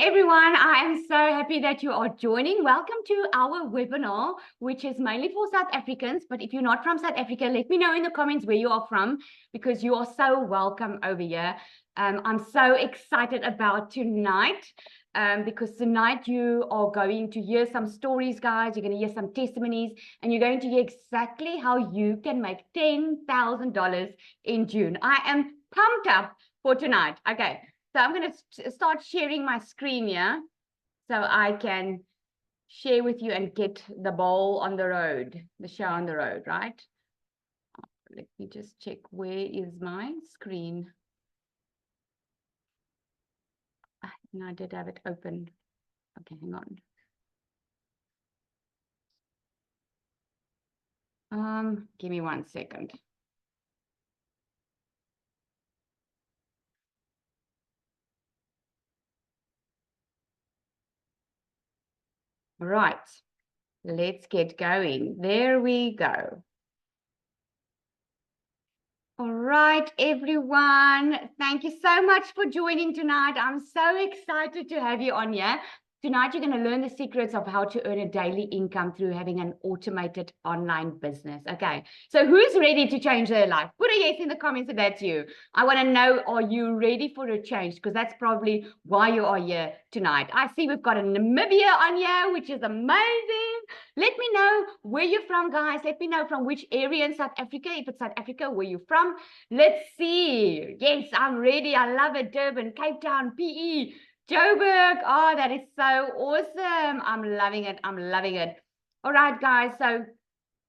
everyone, I am so happy that you are joining. Welcome to our webinar, which is mainly for South Africans. But if you're not from South Africa, let me know in the comments where you are from, because you are so welcome over here. I'm so excited about tonight, because tonight you are going to hear some stories, guys. You're going to hear some testimonies, and you're going to hear exactly how you can make $10,000 in June. I am pumped up for tonight. Okay. So I'm going to start sharing my screen here so I can share with you and get the ball on the road, the show on the road, right? Let me just check, where is my screen? And I did have it open. Okay, hang on. Give me 1 second. Right, let's get going. There we go. All right, everyone. Thank you so much for joining tonight. I'm so excited to have you on here. Tonight, you're going to learn the secrets of how to earn a daily income through having an automated online business. Okay, so who's ready to change their life? Put a yes in the comments if that's you. I want to know, are you ready for a change? Because that's probably why you are here tonight. I see we've got a Namibia on here, which is amazing. Let me know where you're from, guys. Let me know from which area in South Africa. If it's South Africa, where you're from. Let's see. Yes, I'm ready. I love it. Durban, Cape Town, PE. Joburg, oh, that is so awesome. I'm loving it. I'm loving it. All right, guys. So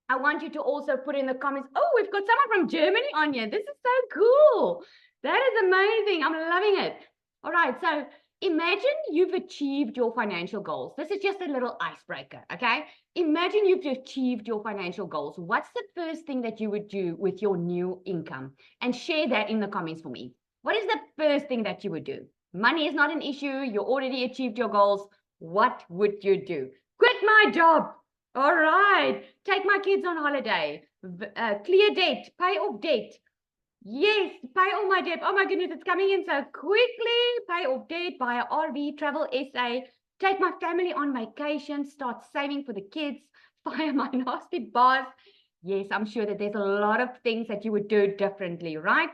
I want you to also put in the comments. Oh, we've got someone from Germany on here. This is so cool. That is amazing. I'm loving it. All right. So imagine you've achieved your financial goals. This is just a little icebreaker. Okay. Imagine you've achieved your financial goals. What's the first thing that you would do with your new income? And share that in the comments for me. What is the first thing that you would do? Money is not an issue. You already achieved your goals. What would you do? Quit my job. All right. Take my kids on holiday. Clear debt. Pay off debt. Yes, pay all my debt. Oh my goodness, it's coming in so quickly. Pay off debt, buy an RV, travel SA, take my family on vacation, start saving for the kids, fire my nasty boss. Yes, I'm sure that there's a lot of things that you would do differently, right?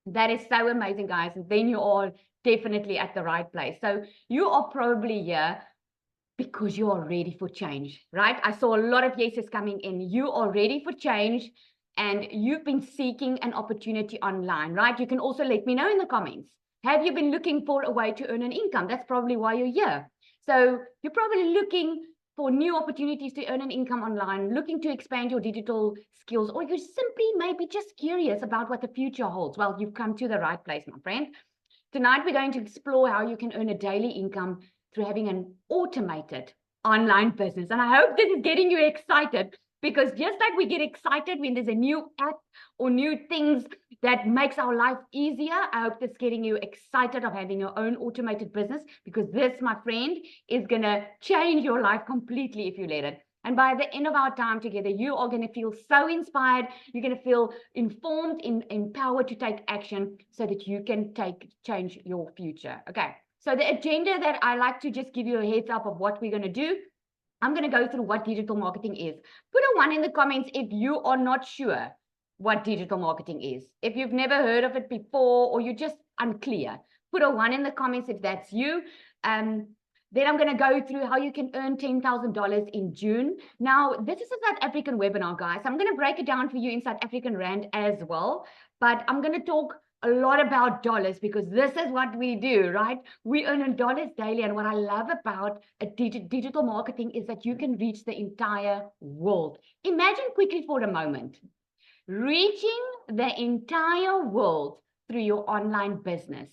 That is so amazing, guys. And then you are definitely at the right place. So you are probably here because you are ready for change, right? I saw a lot of yeses coming in. You are ready for change and you've been seeking an opportunity online, right? You can also let me know in the comments. Have you been looking for a way to earn an income? That's probably why you're here. So you're probably looking for new opportunities to earn an income online, looking to expand your digital skills, or you're simply maybe just curious about what the future holds. Well, you've come to the right place, my friend. Tonight, we're going to explore how you can earn a daily income through having an automated online business. And I hope this is getting you excited, because just like we get excited when there's a new app or new things that makes our life easier, I hope this is getting you excited of having your own automated business, because this, my friend, is going to change your life completely if you let it. And by the end of our time together, you are going to feel so inspired. You're going to feel informed, empowered to take action so that you can change your future. Okay. So the agenda that I like to just give you a heads up of what we're going to do. I'm going to go through what digital marketing is. Put a 1 in the comments if you are not sure what digital marketing is. If you've never heard of it before, or you're just unclear, put a 1 in the comments if that's you. Then I'm going to go through how you can earn $10,000 in June. Now, this is a South African webinar, guys. I'm going to break it down for you in South African Rand as well. But I'm going to talk a lot about dollars, because this is what we do, right? We earn in dollars daily. And what I love about digital marketing is that you can reach the entire world. Imagine quickly for a moment, reaching the entire world through your online business.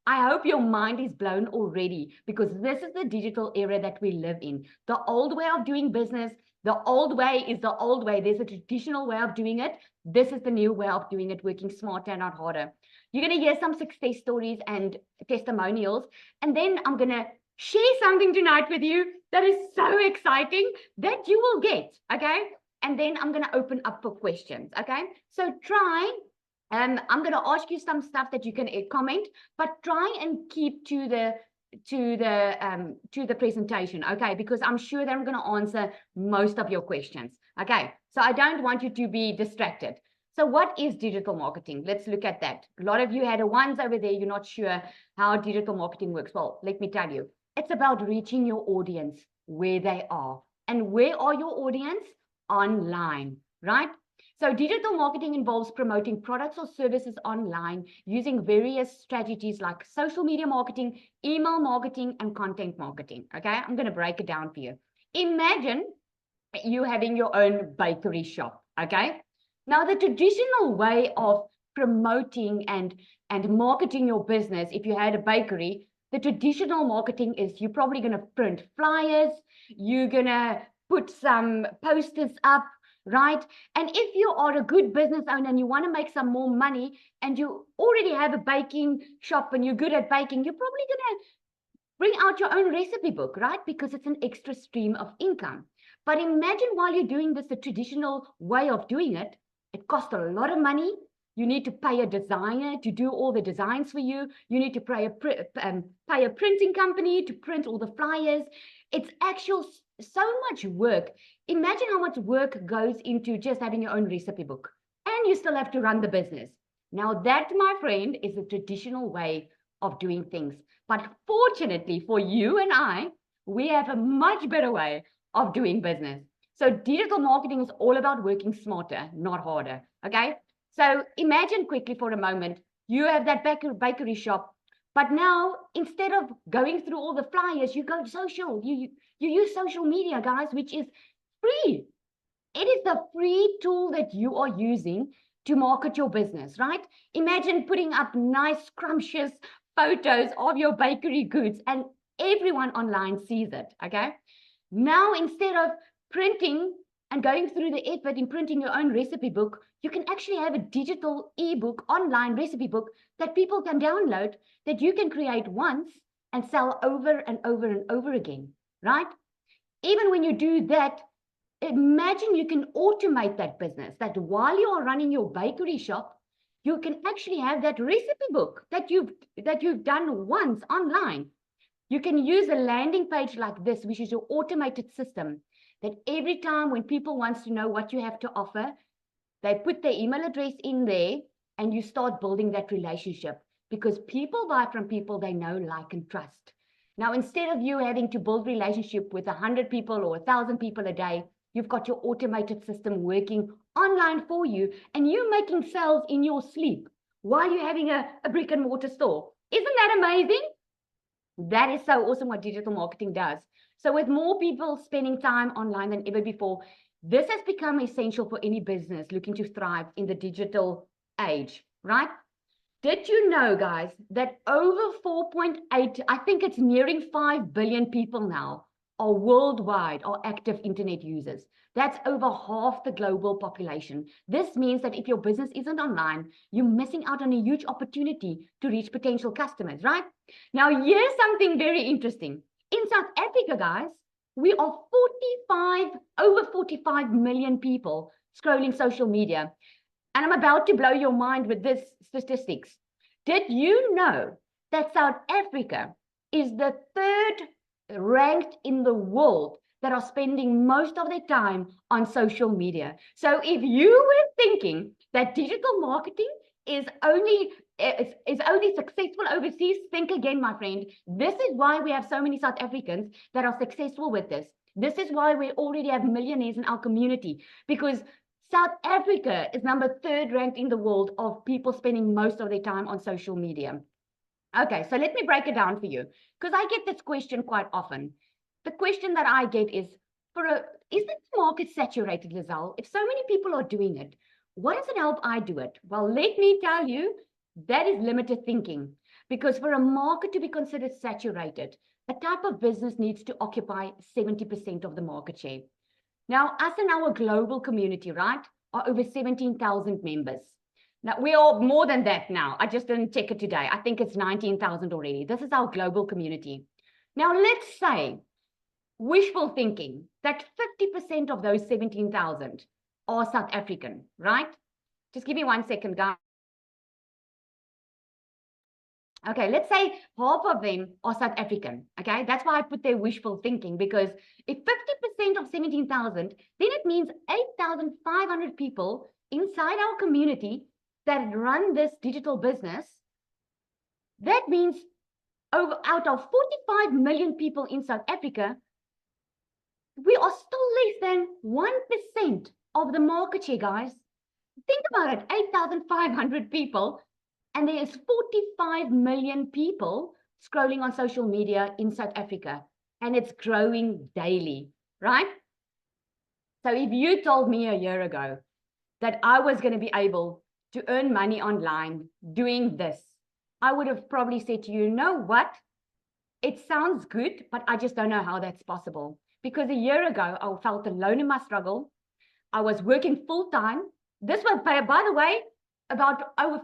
I hope your mind is blown already, because this is the digital era that we live in. The old way of doing business, the old way is the old way. There's a traditional way of doing it. This is the new way of doing it, working smarter and not harder. You're going to hear some success stories and testimonials, and then I'm going to share something tonight with you that is so exciting that you will get, okay? And then I'm going to open up for questions, okay? So I'm going to ask you some stuff that you can comment, but try and keep to the the presentation, okay? Because I'm sure that I'm going to answer most of your questions, okay? So I don't want you to be distracted. So what is digital marketing? Let's look at that. A lot of you had a ones over there. You're not sure how digital marketing works. Well, let me tell you, it's about reaching your audience where they are. And where are your audience? Online, right? So digital marketing involves promoting products or services online using various strategies like social media marketing, email marketing, and content marketing. Okay, I'm going to break it down for you. Imagine you having your own bakery shop. Okay, now the traditional way of promoting and marketing your business, if you had a bakery, the traditional marketing is you're probably going to print flyers, you're going to put some posters up, right? And if you are a good business owner and you want to make some more money and you already have a baking shop and you're good at baking, you're probably going to bring out your own recipe book, right? Because it's an extra stream of income. But imagine while you're doing this, the traditional way of doing it, it costs a lot of money. You need to pay a designer to do all the designs for you. You need to pay a printing company to print all the flyers. It's actual so much work. Imagine how much work goes into just having your own recipe book. And you still have to run the business. Now that, my friend, is the traditional way of doing things. But fortunately for you and I, we have a much better way of doing business. So digital marketing is all about working smarter, not harder. Okay. So imagine quickly for a moment, you have that bakery shop, but now instead of going through all the flyers, you go social. You use social media, guys, which is free. It is the free tool that you are using to market your business, right? Imagine putting up nice, scrumptious photos of your bakery goods and everyone online sees it, okay? Now, instead of printing and going through the effort in printing your own recipe book, you can actually have a digital ebook, online recipe book that people can download that you can create once and sell over and over and over again, right? Even when you do that, imagine you can automate that business, that while you are running your bakery shop, you can actually have that recipe book that you've done once online. You can use a landing page like this, which is your automated system, that every time when people wants to know what you have to offer, they put their email address in there and you start building that relationship, because people buy from people they know, like, and trust. Now, instead of you having to build relationship with 100 people or 1,000 people a day, you've got your automated system working online for you, and you making sales in your sleep while you're having a brick and mortar store. Isn't that amazing? That is so awesome what digital marketing does. So with more people spending time online than ever before, this has become essential for any business looking to thrive in the digital age, right? Did you know, guys, that over 4.8, I think it's nearing 5 billion people now are worldwide are active internet users. That's over half the global population. This means that if your business isn't online, you're missing out on a huge opportunity to reach potential customers, right? Now, here's something very interesting. In South Africa, guys, we are over 45 million people scrolling social media. And I'm about to blow your mind with this statistics. Did you know that South Africa is the third ranked in the world that are spending most of their time on social media? So if you were thinking that digital marketing is only successful overseas, think again, my friend. This is why we have so many South Africans that are successful with this. This is why we already have millionaires in our community, because South Africa is number 3rd ranked in the world of people spending most of their time on social media. Okay, so let me break it down for you, because I get this question quite often. The question that I get is, is the market saturated, Lizelle? If so many people are doing it, what does it help I do it? Well, let me tell you, that is limited thinking, because for a market to be considered saturated, a type of business needs to occupy 70% of the market share. Now, us in our global community, right, are over 17,000 members. Now, we are more than that now. I just didn't check it today. I think it's 19,000 already. This is our global community. Now, let's say, wishful thinking, that 50% of those 17,000 are South African, right? Just give me 1 second, guys. Okay, let's say half of them are South African. Okay, that's why I put their wishful thinking, because if 50% of 17,000, then it means 8,500 people inside our community that run this digital business. That means out of 45 million people in South Africa, we are still less than 1% of the market share, guys. Think about it, 8,500 people, and there is 45 million people scrolling on social media in South Africa, and it's growing daily, right? So if you told me a year ago that I was going to be able to earn money online doing this, I would have probably said to you, you know what? It sounds good, but I just don't know how that's possible. Because a year ago, I felt alone in my struggle. I was working full time. This was, by the way,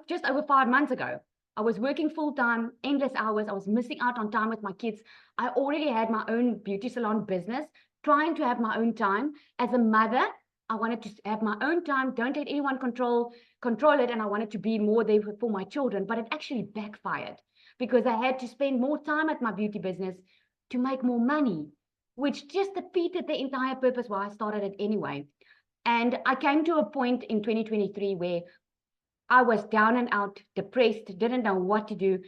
just over 5 months ago. I was working full time, endless hours. I was missing out on time with my kids. I already had my own beauty salon business, trying to have my own time. As a mother, I wanted to have my own time, don't let anyone control it, and I wanted to be more there for my children, but it actually backfired because I had to spend more time at my beauty business to make more money, which just defeated the entire purpose why I started it anyway. And I came to a point in 2023 where I was down and out, depressed, didn't know what to do.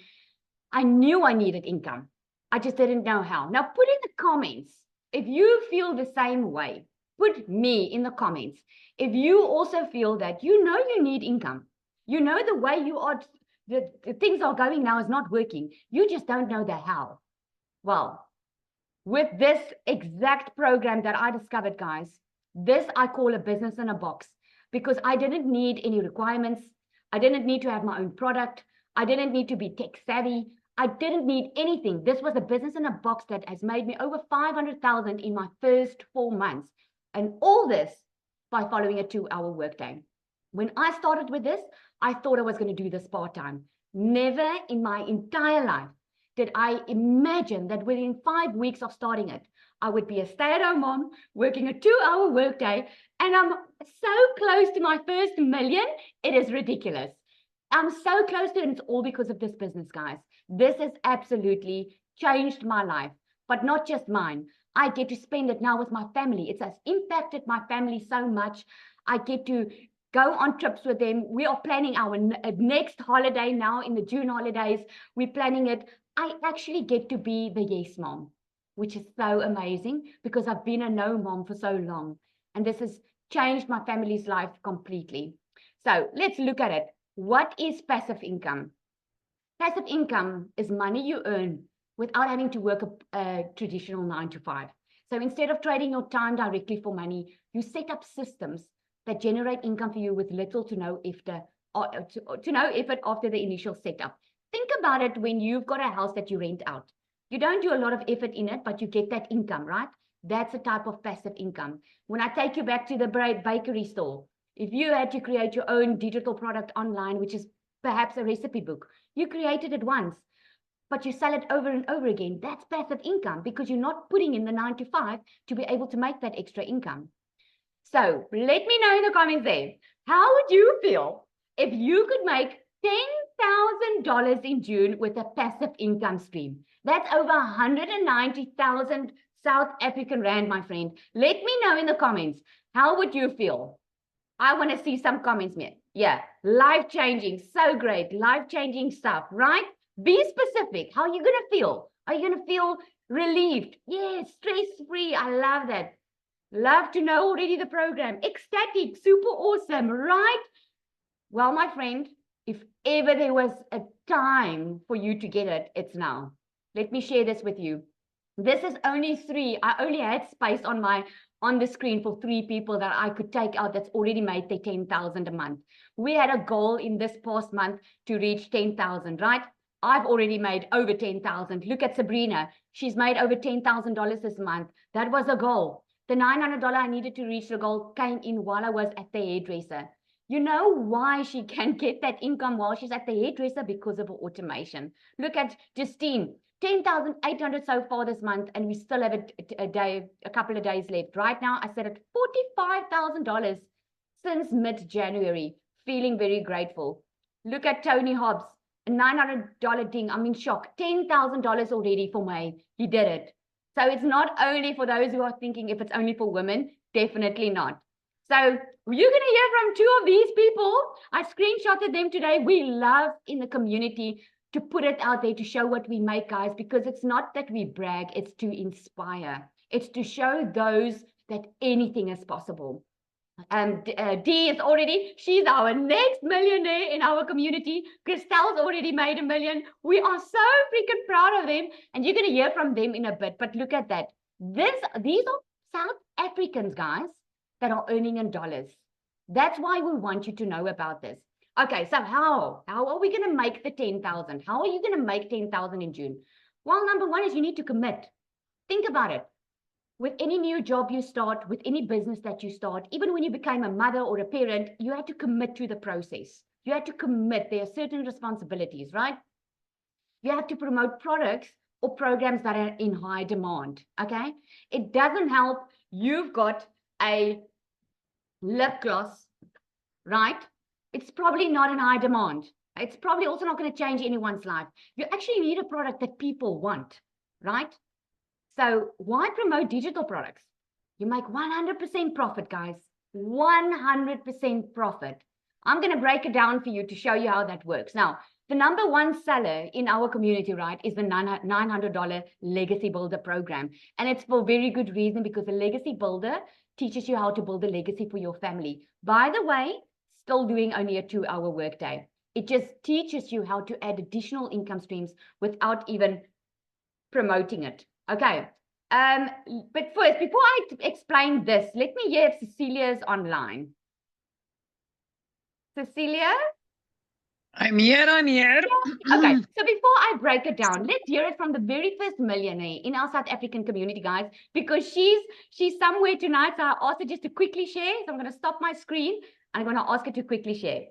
I knew I needed income. I just didn't know how. Now, put in the comments if you feel the same way. Put me in the comments if you also feel that you know you need income. You know the way you are, the things are going now is not working. You just don't know the how. Well, with this exact program that I discovered, guys, this I call a business in a box, because I didn't need any requirements. I didn't need to have my own product. I didn't need to be tech savvy. I didn't need anything. This was a business in a box that has made me over 500,000 in my first 4 months. And all this by following a 2-hour workday. When I started with this, I thought I was going to do this part-time. Never in my entire life did I imagine that within 5 weeks of starting it, I would be a stay-at-home mom working a 2-hour workday, and I'm so close to my first million. It is ridiculous. I'm so close to it, and it's all because of this business, guys. This has absolutely changed my life, but not just mine. I get to spend it now with my family. It has impacted my family so much. I get to go on trips with them. We are planning our next holiday now in the June holidays. We're planning it. I actually get to be the yes mom, which is so amazing because I've been a no mom for so long. And this has changed my family's life completely. So let's look at it. What is passive income? Passive income is money you earn without having to work a traditional 9 to 5. So instead of trading your time directly for money, you set up systems that generate income for you with little to no effort, after the initial setup. Think about it when you've got a house that you rent out. You don't do a lot of effort in it, but you get that income, right? That's a type of passive income. When I take you back to the bakery store, if you had to create your own digital product online, which is perhaps a recipe book, you created it once, but you sell it over and over again. That's passive income because you're not putting in the 9 to 5 to be able to make that extra income. So let me know in the comments there, how would you feel if you could make $10,000 in June with a passive income stream? That's over 190,000 South African Rand, my friend. Let me know in the comments, how would you feel? I want to see some comments, man. Yeah, life-changing, so great, life-changing stuff, right? Be specific. How are you going to feel? Are you going to feel relieved? Yes, stress-free. I love that. Love to know already the program. Ecstatic, super awesome, right? Well, my friend, if ever there was a time for you to get it, it's now. Let me share this with you. This is only 3. I only had space on the screen for 3 people that I could take out that's already made their 10,000 a month. We had a goal in this past month to reach 10,000, right? I've already made over 10,000. Look at Sabrina. She's made over $10,000 this month. That was a goal. The $900 I needed to reach the goal came in while I was at the hairdresser. You know why she can get that income while she's at the hairdresser? Because of automation. Look at Justine. 10,800 so far this month, and we still have a couple of days left. Right now, I said at $45,000 since mid-January. Feeling very grateful. Look at Tony Hobbs. a $900 ding. I'm in shock. $10,000 already for May. He did it. So it's not only for those who are thinking if it's only for women, definitely not. So you're going to hear from two of these people. I screenshotted them today. We love in the community to put it out there to show what we make, guys, because it's not that we brag, it's to inspire. It's to show those that anything is possible. D is already, she's our next millionaire in our community. Christelle's already made $1 million. We are so freaking proud of them, and you're going to hear from them in a bit. But look at that. These are South Africans, guys, that are earning in dollars. That's why we want you to know about this. Okay, so how are we going to make the 10,000? How are you going to make 10,000 in June? Well, number one is you need to commit. Think about it. With any new job you start, with any business that you start, even when you became a mother or a parent, you had to commit to the process. You had to commit. There are certain responsibilities, right? You have to promote products or programs that are in high demand, okay? It doesn't help you've got a lip gloss, right? It's probably not in high demand. It's probably also not going to change anyone's life. You actually need a product that people want, right? So why promote digital products? You make 100% profit, guys. 100% profit. I'm going to break it down for you to show you how that works. Now, the number one seller in our community, right, is the $900 Legacy Builder program. And it's for very good reason, because the Legacy Builder teaches you how to build a legacy for your family. By the way, still doing only a 2-hour workday. It just teaches you how to add additional income streams without even promoting it. Okay. But first, before I explain this, let me hear if Cecilia is online. Cecilia? I'm here. Okay, so before I break it down, let's hear it from the very first millionaire in our South African community, guys, because she's somewhere tonight. So I asked her just to quickly share. So I'm going to stop my screen and I'm going to ask her to quickly share.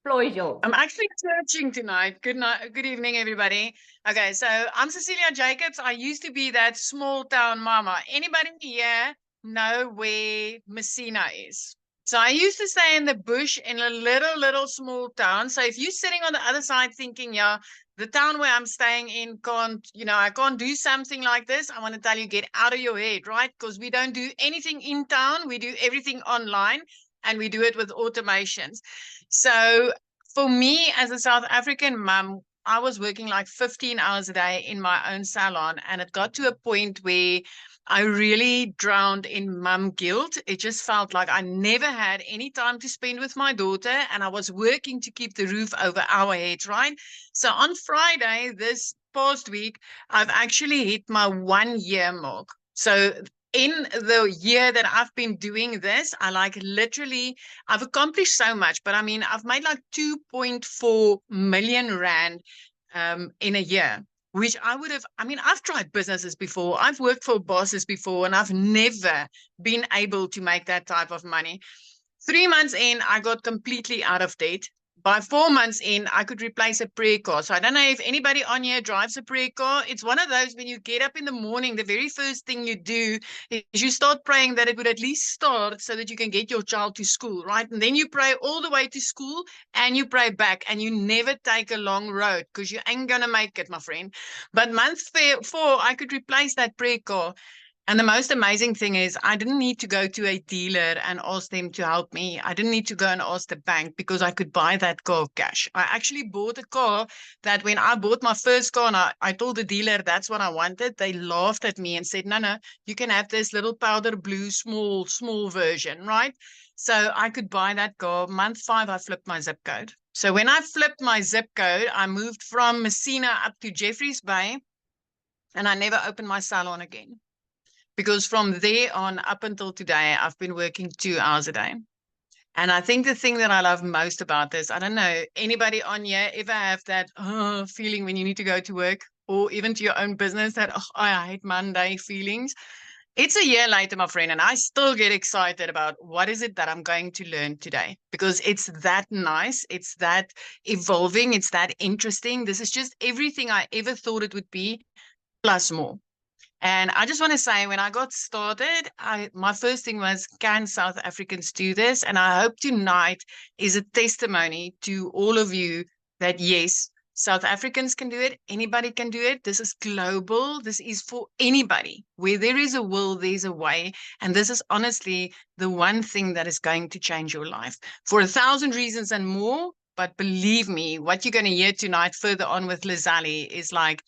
Floor is yours. I'm actually searching tonight. Good night. Good evening, everybody. Okay, so I'm Cecilia Jacobs. I used to be that small town mama. Anybody here know where Messina is? So I used to stay in the bush in a little small town. So if you're sitting on the other side thinking, yeah, the town where I'm staying in can't, I can't do something like this, I want to tell you, get out of your head, right? Because we don't do anything in town. We do everything online, and we do it with automations. So for me, as a South African mum, I was working like 15 hours a day in my own salon, and it got to a point where I really drowned in mum guilt. It just felt like I never had any time to spend with my daughter, and I was working to keep the roof over our heads, right? So on Friday, this past week, I've actually hit my 1-year mark. So in the year that I've been doing this, I've accomplished so much, but I mean, I've made like 2.4 million rand in a year, which I've tried businesses before. I've worked for bosses before, and I've never been able to make that type of money. 3 months in, I got completely out of debt. By 4 months in, I could replace a prayer car. So I don't know if anybody on here drives a prayer car. It's one of those, when you get up in the morning, the very first thing you do is you start praying that it would at least start so that you can get your child to school, right? And then you pray all the way to school, and you pray back, and you never take a long road, because you ain't going to make it, my friend. But month 4, I could replace that prayer car. And the most amazing thing is, I didn't need to go to a dealer and ask them to help me. I didn't need to go and ask the bank, because I could buy that car cash. I actually bought a car that, when I bought my first car and I told the dealer that's what I wanted, they laughed at me and said, no, you can have this little powder blue, small version, right? So I could buy that car. Month 5, I flipped my zip code. So when I flipped my zip code, I moved from Messina up to Jeffreys Bay, and I never opened my salon again. Because from there on up until today, I've been working 2 hours a day. And I think the thing that I love most about this, I don't know, anybody on here ever have that feeling when you need to go to work, or even to your own business, that, I hate Monday feelings? It's a year later, my friend, and I still get excited about what is it that I'm going to learn today, because it's that nice. It's that evolving. It's that interesting. This is just everything I ever thought it would be, plus more. And I just want to say, when I got started, my first thing was, can South Africans do this? And I hope tonight is a testimony to all of you that, yes, South Africans can do it. Anybody can do it. This is global. This is for anybody. Where there is a will, there's a way. And this is honestly the one thing that is going to change your life for 1,000 reasons and more. But believe me, what you're going to hear tonight further on with Lizali is like,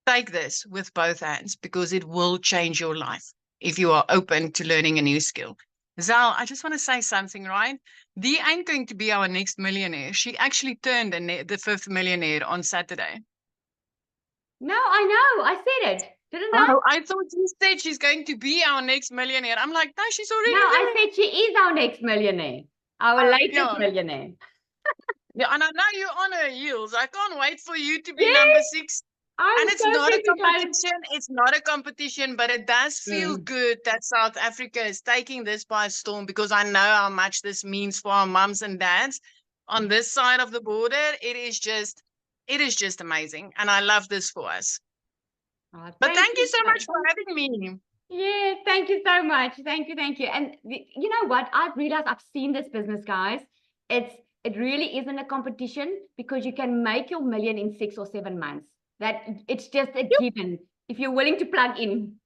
take this with both hands because it will change your life if you are open to learning a new skill. Zal, I just want to say something, right? Dee ain't going to be our next millionaire. She actually turned the fifth millionaire on Saturday. No, I know. I said it. Didn't I? Oh, I thought you said she's going to be our next millionaire. I'm like, no, she's already No, there. I said she is our next millionaire. Our latest yeah. millionaire. Yeah, and I know you're on her heels. I can't wait for you to be Yes. number 6. I'm And it's so not a excited. competition. It's not a competition, but it does feel good that South Africa is taking this by storm because I know how much this means for our mums and dads on this side of the border. It is just amazing. And I love this for us. Oh, but thank you so much for having me. Yeah, thank you so much. Thank you. And you know what? I've realized I've seen this business, guys. It really isn't a competition because you can make your million in 6 or 7 months. That it's just a given if you're willing to plug in.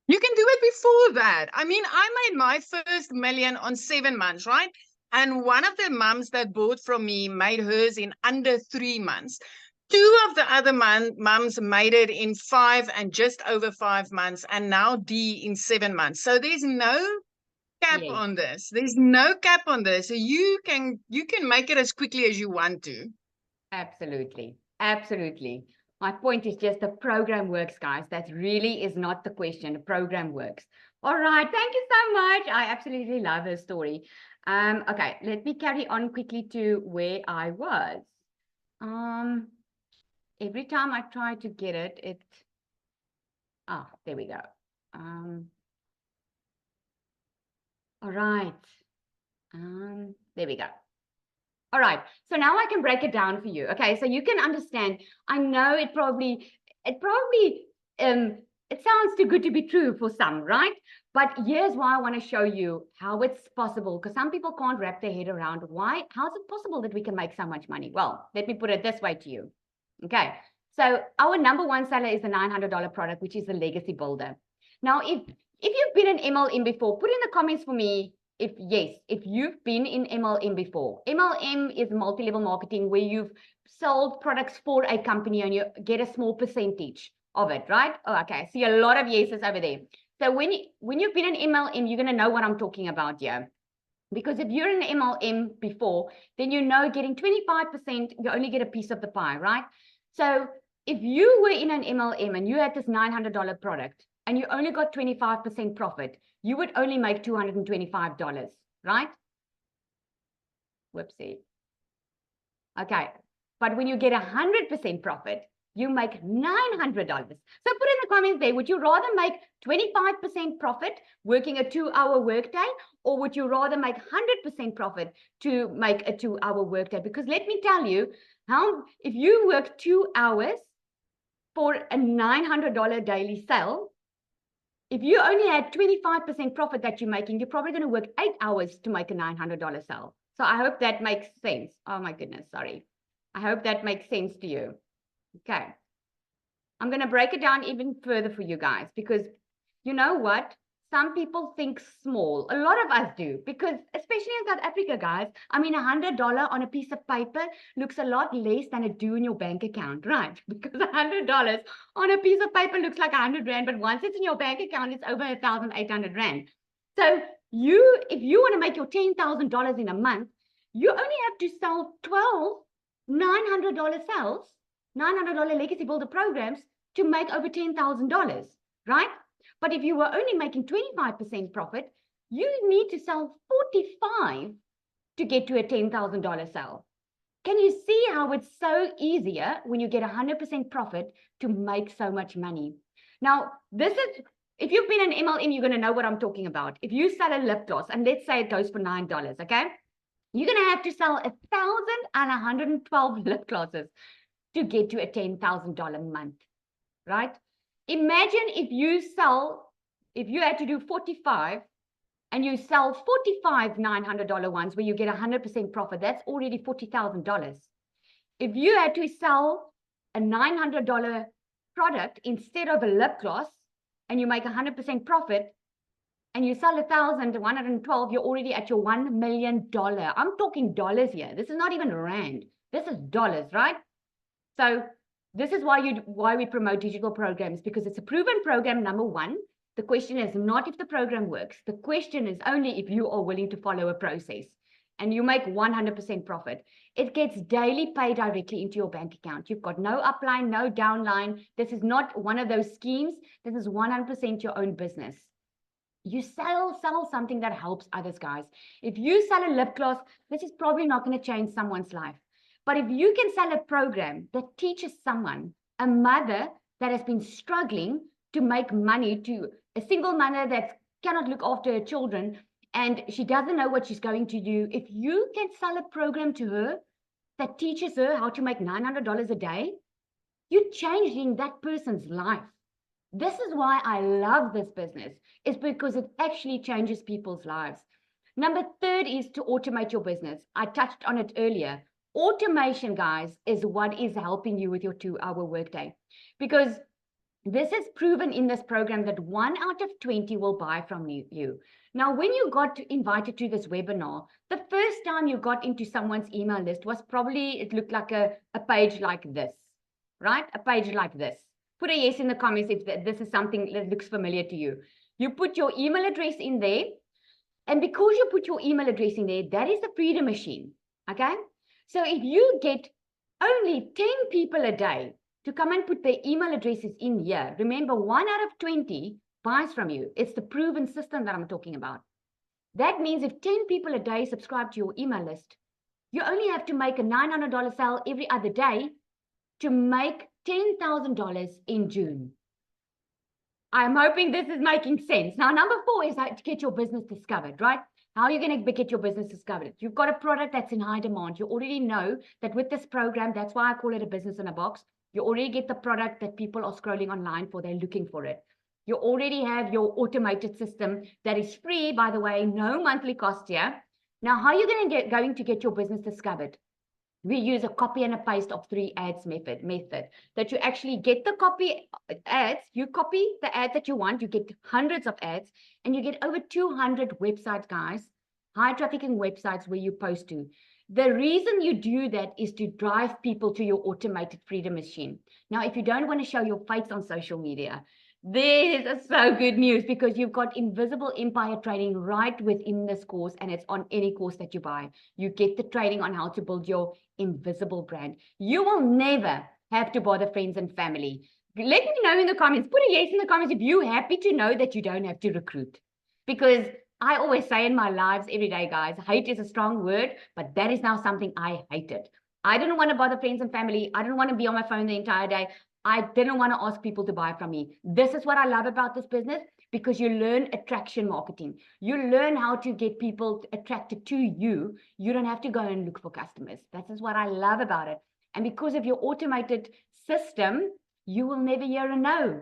You can do it before that. I mean, I made my first million on 7 months, right? And one of the mums that bought from me made hers in under 3 months. 2 of the other mums made it in 5 and just over 5 months, and now Dee in 7 months. So there's no cap on this. There's no cap on this. So you can make it as quickly as you want to. Absolutely. Absolutely. My point is just the program works, guys. That really is not the question. The program works. All right. Thank you so much. I absolutely love her story. Okay, let me carry on quickly to where I was. Every time I try to get it, there we go. All right. There we go. All right, so now I can break it down for you. Okay, so you can understand. I know it sounds too good to be true for some, right? But here's why I want to show you how it's possible, because some people can't wrap their head around how's it possible that we can make so much money? Well, let me put it this way to you. Okay, so our number one seller is the $900 product, which is the Legacy Builder. Now, if you've been an MLM before, put in the comments for me if you've been in MLM before. MLM is multi-level marketing where you've sold products for a company and you get a small percentage of it, right? Oh, okay. I see a lot of yeses over there. So when you've been in MLM, you're going to know what I'm talking about here. Because if you're in MLM before, then you know getting 25%, you only get a piece of the pie, right? So if you were in an MLM and you had this $900 product and you only got 25% profit, you would only make $225, right? Whoopsie. Okay. But when you get 100% profit, you make $900. So put in the comments there, would you rather make 25% profit working a 2-hour workday, or would you rather make 100% profit to make a 2-hour workday? Because let me tell you, if you work 2 hours for a $900 daily sale, if you only had 25% profit that you're making, you're probably going to work 8 hours to make a $900 sale. So I hope that makes sense. Oh my goodness, sorry. I hope that makes sense to you. Okay. I'm going to break it down even further for you guys, because you know what? Some people think small. A lot of us do, because especially in South Africa, guys, I mean, $100 on a piece of paper looks a lot less than it do in your bank account, right? Because $100 on a piece of paper looks like 100 Rand, but once it's in your bank account, it's over 1,800 Rand. So if you want to make your $10,000 in a month, you only have to sell 12 $900 sales, $900 Legacy Builder programs to make over $10,000, right? But if you were only making 25% profit, you need to sell 45 to get to a $10,000 sale. Can you see how it's so easier when you get 100% profit to make so much money? Now, if you've been an MLM, you're going to know what I'm talking about. If you sell a lip gloss, and let's say it goes for $9, okay? You're going to have to sell 1,112 lip glosses to get to a $10,000 month, right? Imagine if you had to do 45 and you sell 45 $900 ones where you get 100% profit, that's already $40,000. If you had to sell a $900 product instead of a lip gloss and you make 100% profit and you sell 1,112, you're already at your $1 million. I'm talking dollars here. This is not even rand. This is dollars, right? So this is why we promote digital programs, because it's a proven program, number one. The question is not if the program works. The question is only if you are willing to follow a process and you make 100% profit. It gets daily pay directly into your bank account. You've got no upline, no downline. This is not one of those schemes. This is 100% your own business. You sell something that helps others, guys. If you sell a lip gloss, this is probably not going to change someone's life. But if you can sell a program that teaches someone, a mother that has been struggling to make money, to a single mother that cannot look after her children, and she doesn't know what she's going to do, if you can sell a program to her that teaches her how to make $900 a day, you're changing that person's life. This is why I love this business, is because it actually changes people's lives. Number third is to automate your business. I touched on it earlier. Automation, guys, is what is helping you with your 2-hour workday, because this is proven in this program that 1 out of 20 will buy from you. Now, when you got invited to this webinar, the first time you got into someone's email list was probably, it looked like a page like this, right? A page like this. Put a yes in the comments if this is something that looks familiar to you. You put your email address in there, and because you put your email address in there, that is the Freedom Machine, okay? So if you get only 10 people a day to come and put their email addresses in here, remember 1 out of 20 buys from you. It's the proven system that I'm talking about. That means if 10 people a day subscribe to your email list, you only have to make a $900 sale every other day to make $10,000 in June. I'm hoping this is making sense. Now, number 4 is how to get your business discovered, right? How are you going to get your business discovered? You've got a product that's in high demand. You already know that with this program, that's why I call it a business in a box. You already get the product that people are scrolling online for. They're looking for it. You already have your automated system that is free, by the way, no monthly cost here. Now, how are you going to get your business discovered? We use a copy and a paste of 3 ads method that you actually get the copy ads. You copy the ad that you want. You get hundreds of ads, and you get over 200 websites, guys, high trafficking websites where you post to. The reason you do that is to drive people to your automated Freedom Machine. Now, if you don't want to show your face on social media, this is so good news, because you've got Invisible Empire training right within this course, and it's on any course that you buy. You get the training on how to build your invisible brand. You will never have to bother friends and family. Let me know in the comments. Put a yes in the comments if you're happy to know that you don't have to recruit. Because I always say in my lives every day, guys, hate is a strong word, but that is now something I hated. I didn't want to bother friends and family. I didn't want to be on my phone the entire day. I didn't want to ask people to buy from me. This is what I love about this business, because you learn attraction marketing. You learn how to get people attracted to you. You don't have to go and look for customers. That is what I love about it. And because of your automated system, you will never hear a no.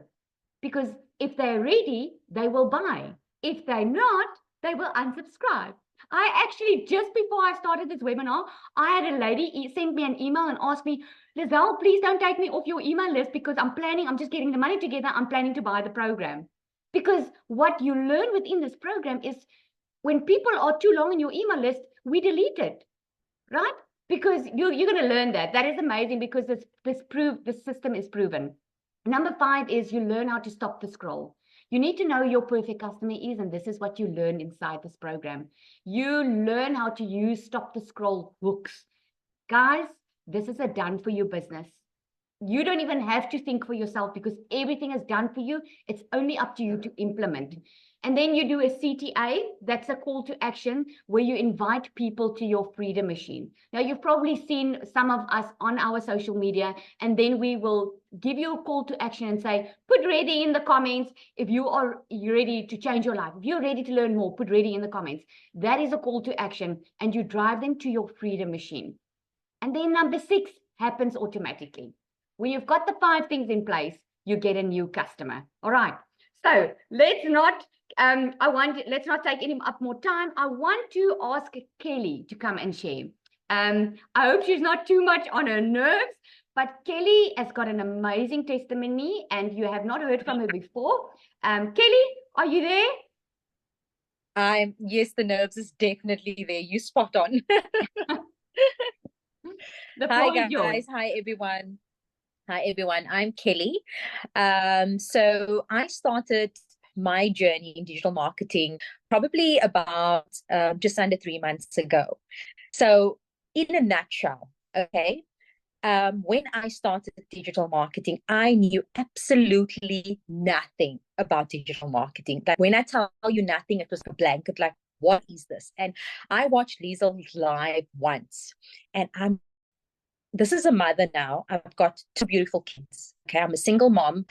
Because if they're ready, they will buy. If they're not, they will unsubscribe. I actually, just before I started this webinar, I had a lady send me an email and ask me, Lizelle, please don't take me off your email list, because I'm just getting the money together. I'm planning to buy the program. Because what you learn within this program is when people are too long in your email list, we delete it, right? Because you're going to learn that. That is amazing, because this system is proven. Number 5 is you learn how to stop the scroll. You need to know your perfect customer is, and this is what you learn inside this program. You learn how to use stop the scroll hooks. Guys, this is a done for you business. You don't even have to think for yourself, because everything is done for you. It's only up to you to implement. And then you do a CTA, that's a call to action, where you invite people to your Freedom Machine. Now, you've probably seen some of us on our social media, and then we will give you a call to action and say, put ready in the comments if you're ready to change your life. If you're ready to learn more, put ready in the comments. That is a call to action, and you drive them to your Freedom Machine. And then number 6 happens automatically. When you've got the 5 things in place, you get a new customer. All right. So let's not take any up more time. I want to ask Kelly to come and share. I hope she's not too much on her nerves. But Kelly has got an amazing testimony, and you have not heard from her before. Kelly, are you there? Yes, the nerves is definitely there. You spot on. The Hi floor is yours. guys. Hi everyone. Hi everyone. I'm Kelly. So I started my journey in digital marketing probably about just under 3 months ago. So in a nutshell, okay, when I started digital marketing, I knew absolutely nothing about digital marketing. Like when I tell you nothing, it was a blanket, like, what is this? And I watched Liesl live once, and this is a mother now. I've got two beautiful kids. Okay, I'm a single mom.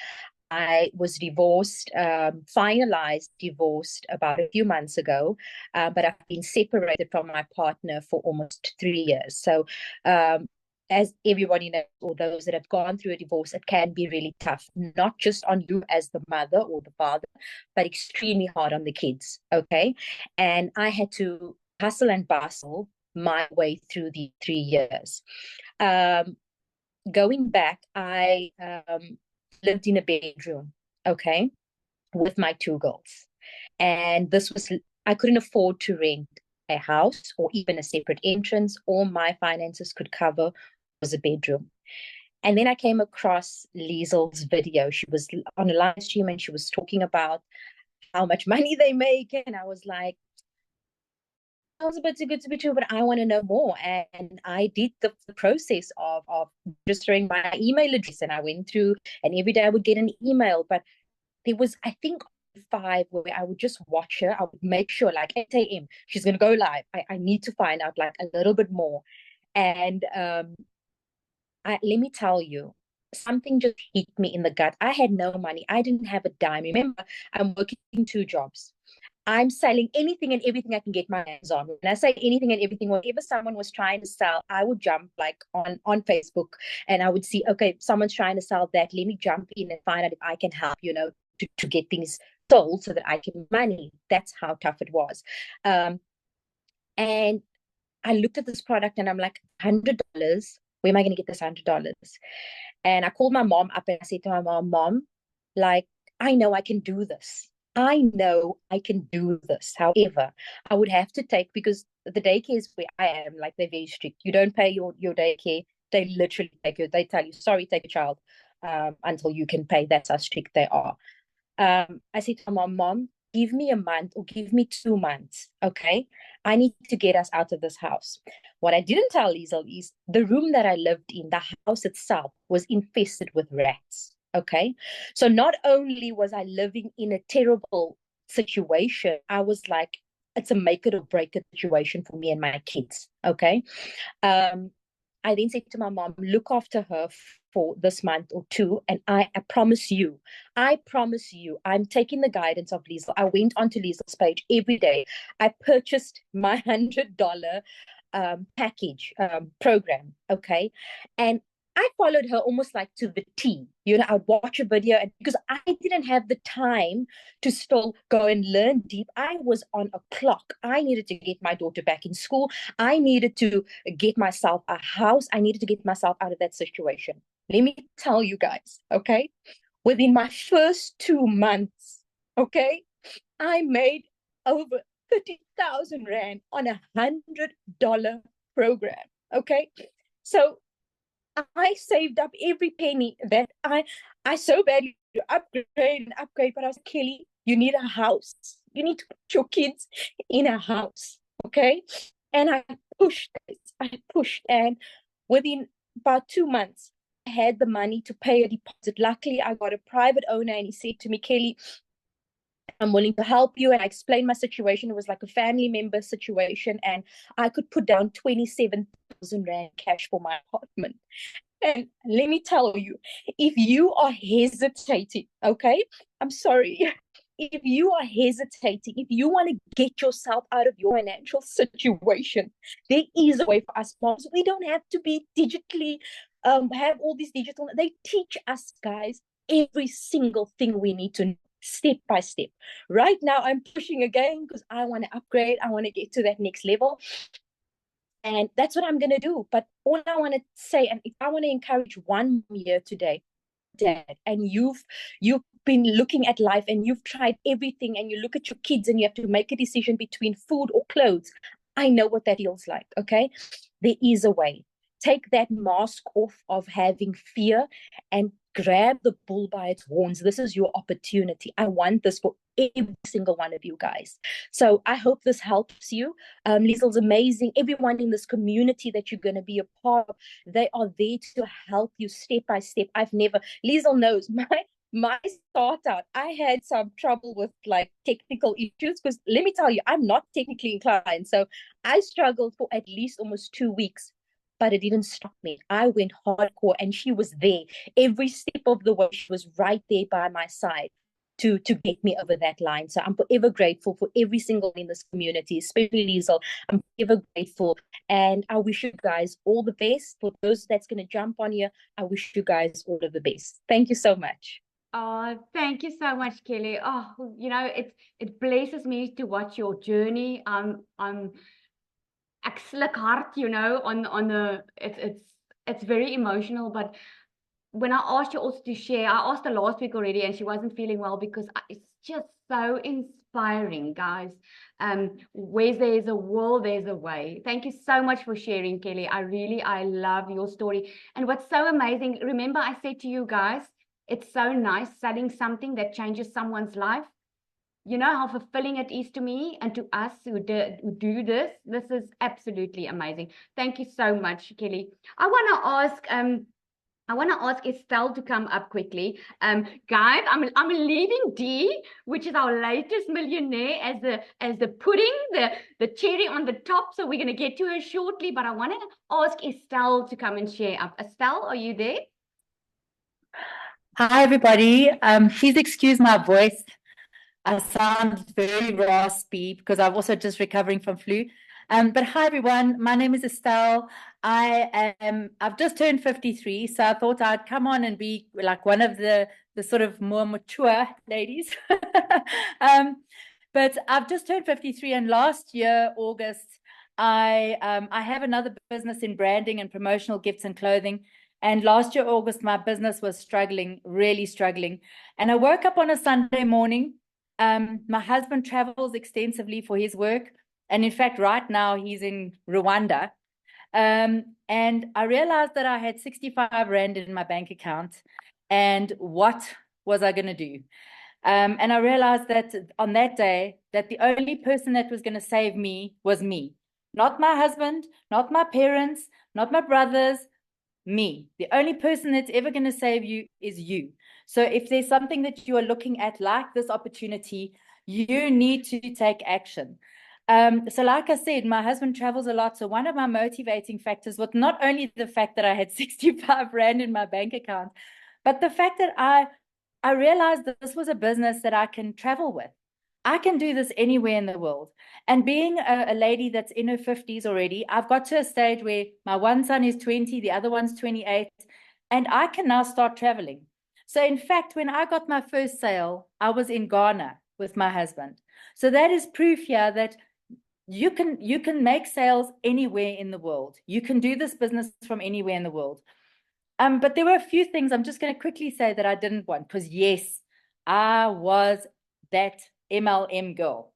I was divorced, finalized divorced about a few months ago, but I've been separated from my partner for almost 3 years. So as everybody knows, or those that have gone through a divorce, it can be really tough, not just on you as the mother or the father, but extremely hard on the kids. Okay. And I had to hustle and bustle my way through the 3 years. Going back, I lived in a bedroom, okay, with my two girls. And I couldn't afford to rent a house or even a separate entrance. All my finances could cover was a bedroom. And then I came across Liesel's video. She was on a live stream and she was talking about how much money they make. And I was like, sounds a bit too good to be true, but I want to know more. And I did the process of registering my email address, and I went through, and every day I would get an email. But there was, I think, 5 where I would just watch her. I would make sure, like 8 a.m., she's going to go live. I need to find out like a little bit more. And let me tell you, something just hit me in the gut. I had no money. I didn't have a dime. Remember, I'm working 2 jobs. I'm selling anything and everything I can get my hands on. When I say anything and everything, whatever someone was trying to sell, I would jump like on Facebook, and I would see, okay, someone's trying to sell that. Let me jump in and find out if I can help, to get things sold so that I can money. That's how tough it was. And I looked at this product and I'm like, $100. Where am I going to get this $100? And I called my mom up and I said to my mom, like, I know I can do this. I know I can do this. However, I would have to take, because the daycares where I am, like, they're very strict. You don't pay your daycare. They literally take you. They tell you, sorry, take a child until you can pay. That's how strict they are. I said to my mom, give me a month or give me 2 months. Okay. I need to get us out of this house. What I didn't tell Liesl is the room that I lived in, the house itself, was infested with rats. Okay. So not only was I living in a terrible situation, I was like, it's a make it or break it situation for me and my kids. Okay. I then said to my mom, look after her for this month or 2. And I promise you, I'm taking the guidance of Liesl. I went onto Liesl's page every day. I purchased my $100 package program. Okay. And I followed her almost like to the T. I'd watch a video, and because I didn't have the time to still go and learn deep, I was on a clock. I needed to get my daughter back in school. I needed to get myself a house. I needed to get myself out of that situation. Let me tell you guys, okay? Within my first 2 months, okay, I made over 30,000 Rand on a $100 program, okay? So I saved up every penny that I so badly to upgrade, but I was like, Kelly, you need a house. You need to put your kids in a house, okay? And I pushed, and within about 2 months, I had the money to pay a deposit. Luckily, I got a private owner, and he said to me, Kelly, I'm willing to help you. And I explained my situation. It was like a family member situation, and I could put down 27,000 Rand cash for my apartment. And let me tell you, if you are hesitating, okay, I'm sorry. If you are hesitating, if you want to get yourself out of your financial situation, there is a way for us moms. We don't have to be digitally, have all these digital. They teach us, guys, every single thing we need to know, step by step. Right now, I'm pushing again because I want to upgrade. I want to get to that next level. And that's what I'm going to do. But all I want to say, and if I want to encourage one year today, Dad, and you've been looking at life and you've tried everything, and you look at your kids and you have to make a decision between food or clothes. I know what that feels like. Okay, there is a way. Take that mask off of having fear and grab the bull by its horns. This is your opportunity. I want this for every single one of you guys. So I hope this helps you. Liesel's amazing. Everyone in this community that you're going to be a part of, they are there to help you step by step. Liesel knows my start out, I had some trouble with like technical issues, because let me tell you, I'm not technically inclined. So I struggled for at least almost 2 weeks, but it didn't stop me. I went hardcore, and she was there every step of the way. She was right there by my side to get me over that line. So I'm forever grateful for every single in this community, especially Liesel. I'm ever grateful, and I wish you guys all the best. For those that's going to jump on here, I wish you guys all of the best. Thank you so much. Oh, thank you so much, Kelly. Oh, it blesses me to watch your journey. Ek sluk hard, on the it's very emotional. But when I asked you also to share, I asked her last week already, and she wasn't feeling well, because it's just so inspiring, guys. Where there's a will, there's a way. Thank you so much for sharing, Kelly. I love your story. And what's so amazing, remember I said to you guys, it's so nice selling something that changes someone's life. You know how fulfilling it is to me and to us who do this. This is absolutely amazing. Thank you so much, Kelly. I want to ask Estelle to come up quickly. Guys, I'm leaving Dee, which is our latest millionaire, as the pudding, the cherry on the top. So we're going to get to her shortly. But I want to ask Estelle to come and share up. Estelle, are you there? Hi, everybody. Please excuse my voice. I sound very raspy because I'm also just recovering from flu. But hi, everyone. My name is Estelle. I've just turned 53, so I thought I'd come on and be like one of the sort of more mature ladies. But I've just turned 53, and last year, August, I have another business in branding and promotional gifts and clothing. And last year, August, my business was struggling, really struggling. And I woke up on a Sunday morning. My husband travels extensively for his work. And in fact, right now he's in Rwanda. And I realized that I had 65 Rand in my bank account. And what was I going to do? And I realized that on that day, that the only person that was going to save me was me. Not my husband, not my parents, not my brothers, me. The only person that's ever going to save you is you. So if there's something that you are looking at like this opportunity, you need to take action. So like I said, my husband travels a lot. So one of my motivating factors was not only the fact that I had 65 Rand in my bank account, but the fact that I realized that this was a business that I can travel with. I can do this anywhere in the world. And being a lady that's in her 50s already, I've got to a stage where my one son is 20, the other one's 28, and I can now start traveling. So in fact, when I got my first sale, I was in Ghana with my husband. So that is proof here that you can make sales anywhere in the world. You can do this business from anywhere in the world. But there were a few things I'm just going to quickly say that I didn't want, because yes, I was that MLM girl.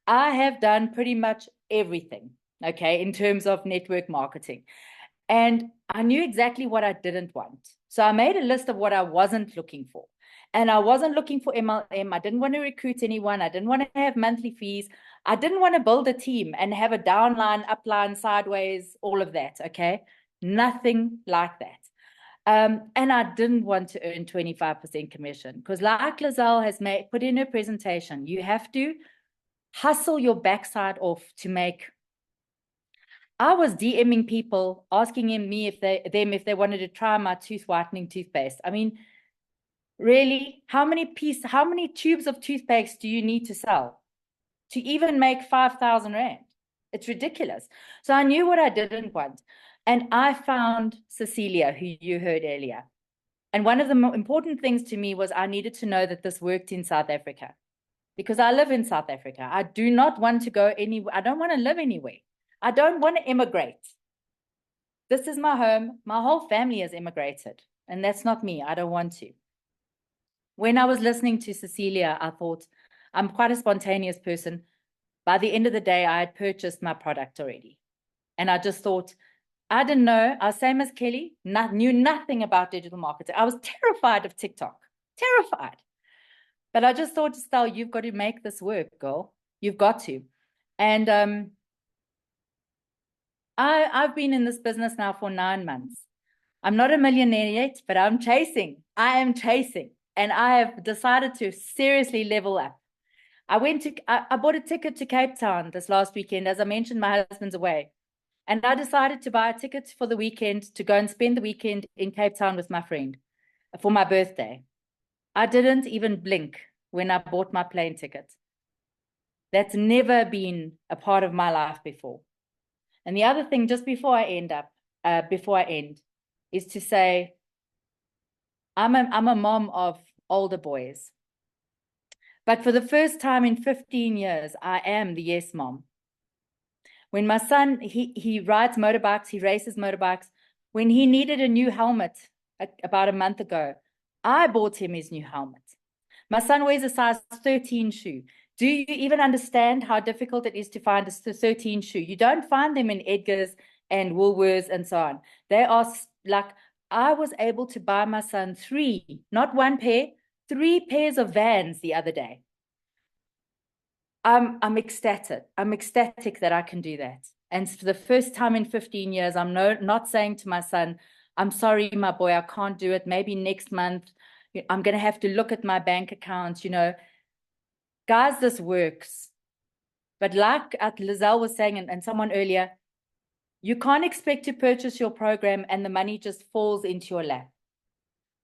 I have done pretty much everything, okay, in terms of network marketing. And I knew exactly what I didn't want. So I made a list of what I wasn't looking for. And I wasn't looking for MLM. I didn't want to recruit anyone. I didn't want to have monthly fees. I didn't want to build a team and have a downline, upline, sideways, all of that, okay? Nothing like that. And I didn't want to earn 25% commission, because like Lizelle has put in her presentation, you have to hustle your backside off to make. I was DMing people, asking me if they wanted to try my tooth whitening toothpaste. I mean, really, how many tubes of toothpaste do you need to sell to even make 5,000 Rand? It's ridiculous. So I knew what I didn't want. And I found Cecilia, who you heard earlier. And one of the more important things to me was I needed to know that this worked in South Africa, because I live in South Africa. I do not want to go anywhere. I don't want to live anywhere. I don't want to immigrate. This is my home. My whole family has immigrated, and that's not me. I don't want to. When I was listening to Cecilia, I thought, I'm quite a spontaneous person. By the end of the day, I had purchased my product already. And I just thought, I didn't know. I was same as Kelly, knew nothing about digital marketing. I was terrified of TikTok, terrified. But I just thought, Estelle, you've got to make this work, girl. You've got to. And I've been in this business now for 9 months. I'm not a millionaire yet, but I'm chasing. I am chasing. And I have decided to seriously level up. I bought a ticket to Cape Town this last weekend. As I mentioned, my husband's away. And I decided to buy a ticket for the weekend to go and spend the weekend in Cape Town with my friend for my birthday. I didn't even blink when I bought my plane ticket. That's never been a part of my life before. And the other thing, just before I end, is to say, I'm a mom of older boys. But for the first time in 15 years, I am the yes mom. When my son, he rides motorbikes, he races motorbikes. When he needed a new helmet about a month ago, I bought him his new helmet. My son wears a size 13 shoe. Do you even understand how difficult it is to find a 13 shoe? You don't find them in Edgar's and Woolworths and so on. They are like, I was able to buy my son 3, not 1 pair, 3 pairs of Vans the other day. I'm ecstatic. I'm ecstatic that I can do that. And for the first time in 15 years, I'm not saying to my son, I'm sorry, my boy, I can't do it. Maybe next month, I'm going to have to look at my bank account, Guys, this works. But like Lizelle was saying, and someone earlier, you can't expect to purchase your program and the money just falls into your lap.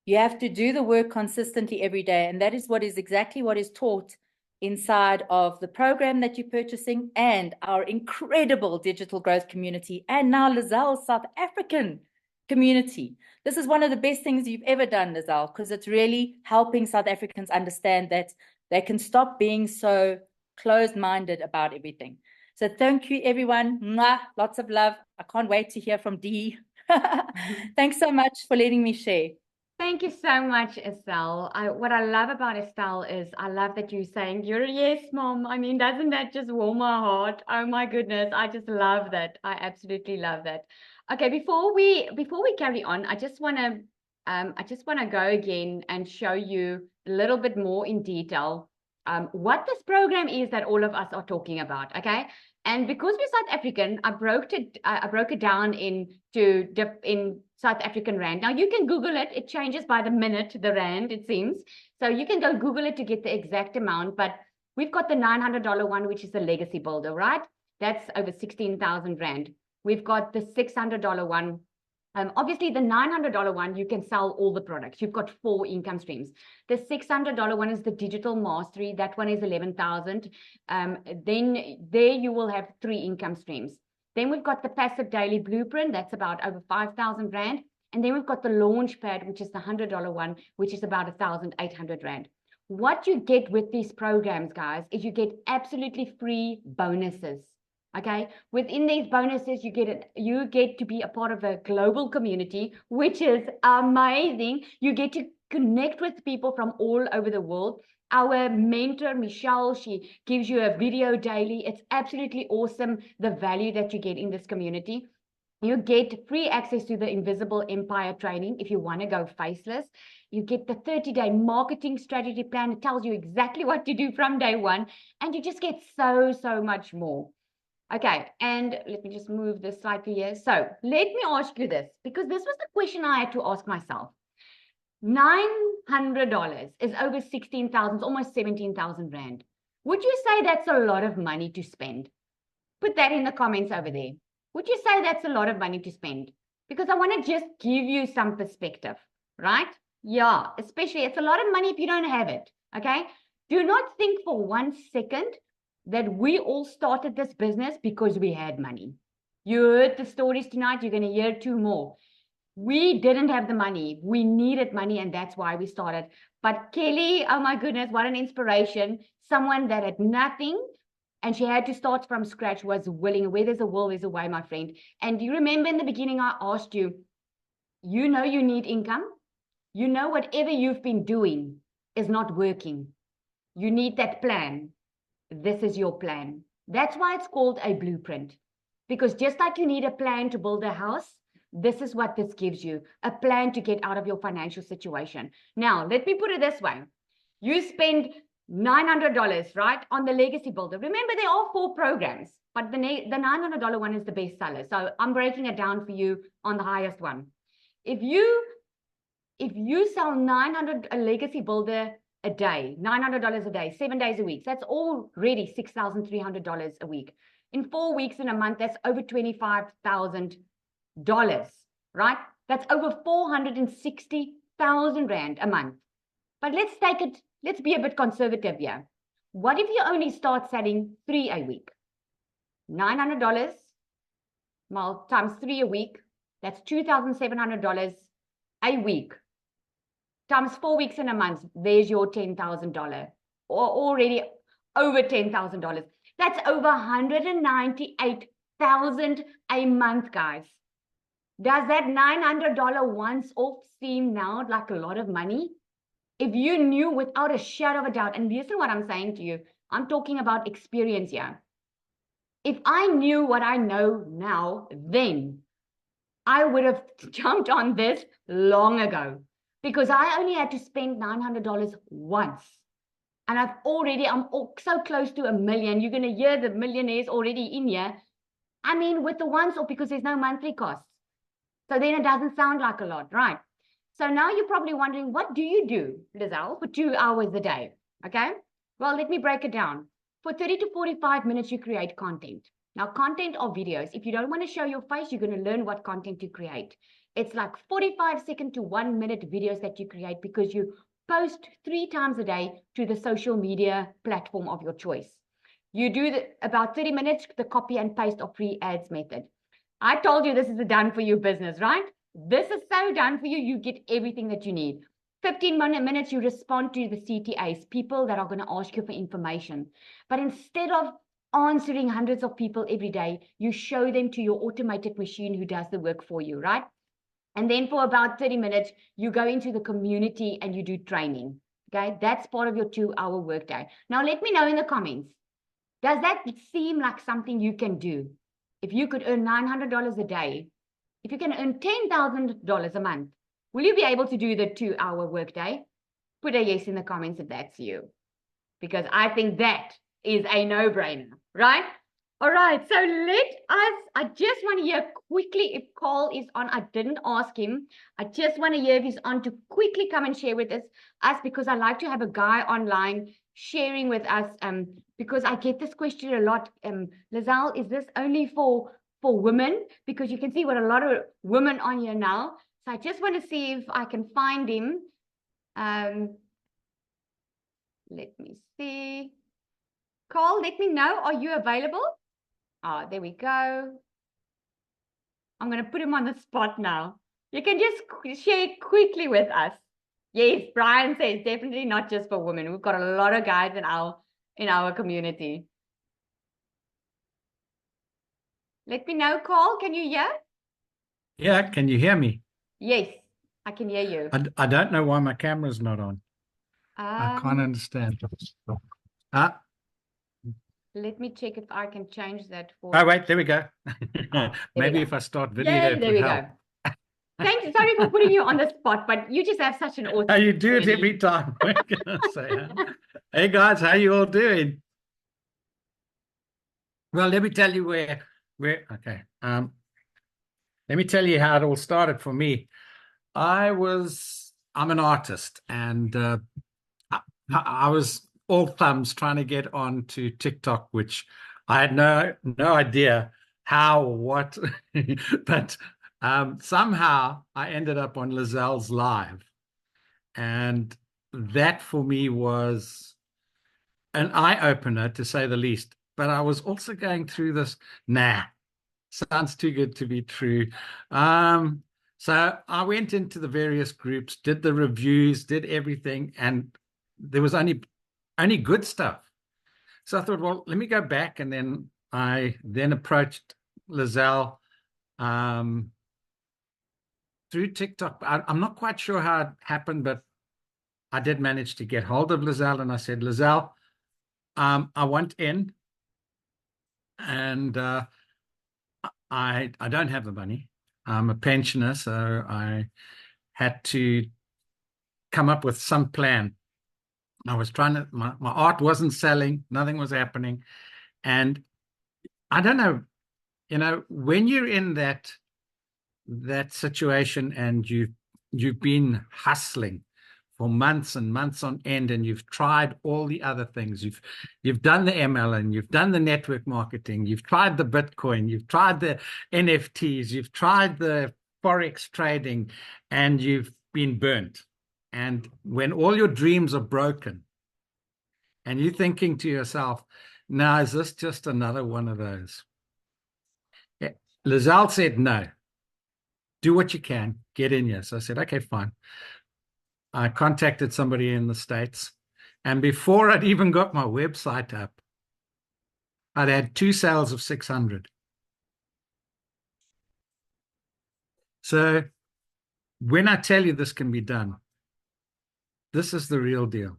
You have to do the work consistently every day. And that is exactly what is taught inside of the program that you're purchasing and our incredible digital growth community. And now Lizelle's South African community. This is one of the best things you've ever done, Lizelle, because it's really helping South Africans understand that they can stop being so closed-minded about everything. So thank you, everyone. Mwah, lots of love. I can't wait to hear from Dee. Thanks so much for letting me share. Thank you so much, Estelle. What I love about Estelle is I love that you're saying, you're a yes, mom. I mean, doesn't that just warm my heart? Oh my goodness, I just love that. I absolutely love that. Okay, before we carry on, I just want to go again and show you a little bit more in detail what this program is that all of us are talking about. Okay, and because we're South African, I broke it down in South African rand. Now you can Google it. It changes by the minute, the rand, it seems. So you can go Google it to get the exact amount. But we've got the $900 one, which is the Legacy Builder, right? That's over 16,000 rand. We've got the $600 one. Obviously, the $900 one, you can sell all the products. You've got 4 income streams. The $600 one is the Digital Mastery. That one is 11,000. Then there you will have 3 income streams. Then we've got the Passive Daily Blueprint. That's about over 5,000 rand. And then we've got the Launchpad, which is the $100 one, which is about 1,800 rand. What you get with these programs, guys, is you get absolutely free bonuses. Okay, within these bonuses, you get to be a part of a global community, which is amazing. You get to connect with people from all over the world. Our mentor, Michelle, she gives you a video daily. It's absolutely awesome, the value that you get in this community. You get free access to the Invisible Empire training if you want to go faceless. You get the 30-day marketing strategy plan. It tells you exactly what to do from day one. And you just get so much more. Okay, and let me just move this slightly here. So let me ask you this, because this was the question I had to ask myself. $900 is over 16,000, almost 17,000 rand. Would you say that's a lot of money to spend? Put that in the comments over there. Would you say that's a lot of money to spend? Because I want to just give you some perspective, right? Yeah, especially it's a lot of money if you don't have it, okay? Do not think for 1 second that we all started this business because we had money. You heard the stories tonight. You're going to hear 2 more. We didn't have the money. We needed money, and that's why we started. But Kelly, oh my goodness, what an inspiration. Someone that had nothing and she had to start from scratch, was willing. Where there's a will, there's a way, my friend. And you remember in the beginning, I asked you, you know you need income. You know whatever you've been doing is not working. You need that plan. This is your plan. That's why it's called a blueprint. Because just like you need a plan to build a house, this is what this gives you, a plan to get out of your financial situation. Now, let me put it this way. You spend $900, right, on the Legacy Builder. Remember, there are 4 programs, but the $900 one is the best seller. So I'm breaking it down for you on the highest one. If you sell a Legacy Builder a day, $900 a day, 7 days a week, that's already $6,300 a week. In 4 weeks in a month, that's over $25,000, right? That's over 460,000 Rand a month. But let's be a bit conservative here. What if you only start selling 3 a week? $900 times 3 a week, that's $2,700 a week. Times 4 weeks in a month, there's your $10,000, or already over $10,000. That's over $198,000 a month, guys. Does that $900 once off seem now like a lot of money? If you knew without a shadow of a doubt, and listen what I'm saying to you, I'm talking about experience here. If I knew what I know now, then I would have jumped on this long ago, because I only had to spend $900 once. And I'm so close to $1 million. You're going to hear the millionaires already in here. I mean, with the once off, because there's no monthly costs. So then it doesn't sound like a lot, right? So now you're probably wondering, what do you do, Lizelle, for 2 hours a day? Okay. Well, let me break it down. For 30 to 45 minutes, you create content. Now, content or videos. If you don't want to show your face, you're going to learn what content to create. It's like 45-second to 1-minute videos that you create, because you post 3 times a day to the social media platform of your choice. You do about 30 minutes, the copy and paste or free ads method. I told you this is a done for you business, right? This is so done for you. You get everything that you need. 15 minutes, you respond to the CTAs, people that are going to ask you for information. But instead of answering hundreds of people every day, you show them to your automated machine who does the work for you, right? And then for about 30 minutes, you go into the community and you do training. Okay, that's part of your 2-hour workday. Now, let me know in the comments. Does that seem like something you can do? If you could earn $900 a day, if you can earn $10,000 a month, will you be able to do the 2-hour workday? Put a yes in the comments if that's you, because I think that is a no-brainer, right? All right, so I just want to hear quickly if Carl is on. I didn't ask him. I just want to hear if he's on to quickly come and share with us, because I like to have a guy online sharing with us, because I get this question a lot. Lizelle, is this only for women? Because you can see what a lot of women on here now. So I just want to see if I can find him. Let me see. Carl, let me know. Are you available? Oh, there we go. I'm going to put him on the spot now. You can just share quickly with us. Yes, Brian says definitely not just for women. We've got a lot of guys in our community. Let me know, Carl. Can you hear? Yeah, can you hear me? Yes, I can hear you. I don't know why my camera's not on. I can't understand. Let me check if I can change that for. Oh, wait, there we go. There Maybe we go. if I start video, Yeah, it there would we help. go. Thank you. Sorry for putting you on the spot, but you just have such an awesome. Oh, you do it journey. every time. What can I say, huh? Hey guys, how you all doing? Well, let me tell you where okay. Let me tell you how it all started for me. I'm an artist, and I was all thumbs trying to get on to TikTok, which I had no idea how or what, but somehow I ended up on Lizelle's live, and that for me was an eye-opener, to say the least. But I was also going through this, sounds too good to be true. So I went into the various groups, did the reviews, did everything, and there was only good stuff. So I thought, well, let me go back. And then I then approached Lizelle through TikTok. I'm not quite sure how it happened, but I did manage to get hold of Lizelle, and I said, Lizelle, I want in, and I don't have the money. I'm a pensioner, so I had to come up with some plan. I was trying to, my art wasn't selling, nothing was happening. And I don't know, when you're in that situation and you've been hustling for months and months on end, and you've tried all the other things. You've done the MLM, you've done the network marketing, you've tried the Bitcoin, you've tried the NFTs, you've tried the Forex trading, and you've been burnt. And when all your dreams are broken, and you're thinking to yourself, now, is this just another one of those? Lizelle said, no, do what you can, get in here. So I said, okay, fine. I contacted somebody in the States, and before I'd even got my website up, I'd had 2 sales of 600. So when I tell you this can be done, this is the real deal.